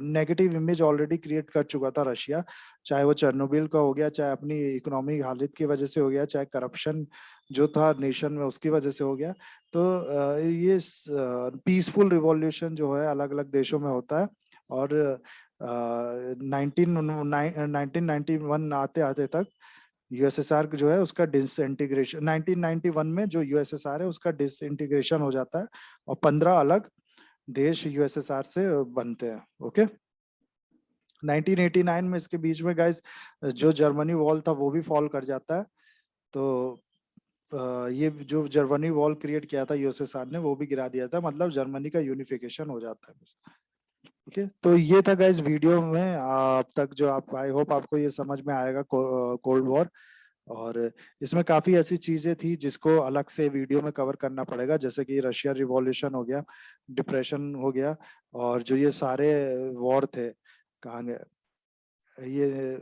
नेगेटिव इमेज ऑलरेडी क्रिएट कर चुका था रशिया। चाहे वो चेरनोबिल का हो गया, चाहे अपनी इकोनॉमिक हालत की वजह से हो गया, चाहे करप्शन जो था नेशन में उसकी वजह से हो गया। तो ये पीसफुल रिवॉल्यूशन जो है अलग अलग देशों में होता है, और 1991 आते आते तक यूएसएसआर जो है उसका डिसइंटीग्रेशन, 1991 में जो यूएसएसआर है उसका डिसइंटीग्रेशन हो जाता है, और 15 अलग देश यूएसएसआर से बनते हैं। ओके, 1989 में इसके बीच में गाइस जो जर्मनी वॉल था वो भी फॉल कर जाता है। तो ये जो जर्मनी वॉल क्रिएट किया था यूएसएसआर ने वो भी गिरा दिया था, मतलब जर्मनी का यूनिफिकेशन हो जाता है बस। ओके, तो ये था गाइस वीडियो में अब तक जो आप, आई होप आपको ये समझ में आएगा कोल्ड वॉर। और इसमें काफी ऐसी चीजें थी जिसको अलग से वीडियो में कवर करना पड़ेगा, जैसे कि रशिया रिवॉल्यूशन हो गया, डिप्रेशन हो गया, और जो ये सारे वॉर थे, कहाँ गए ये,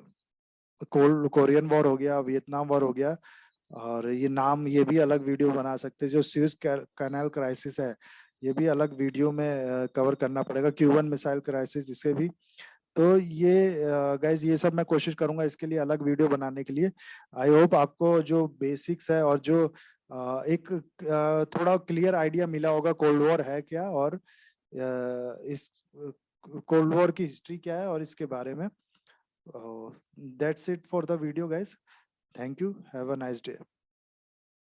कोल्ड कोरियन वॉर हो गया, वियतनाम वॉर हो गया, और ये नाम ये भी अलग वीडियो बना सकते हैं। जो स्यूज कैनाल क्राइसिस है ये भी अलग वीडियो में कवर करना पड़ेगा, क्यूबन मिसाइल क्राइसिस इसे भी। तो ये गाइज ये सब मैं कोशिश करूंगा इसके लिए अलग वीडियो बनाने के लिए। आई होप आपको जो बेसिक्स है और जो एक थोड़ा क्लियर आइडिया मिला होगा कोल्ड वॉर है क्या, और इस कोल्ड वॉर की हिस्ट्री क्या है और इसके बारे में। That's it for the video guys. Thank you, have a nice day.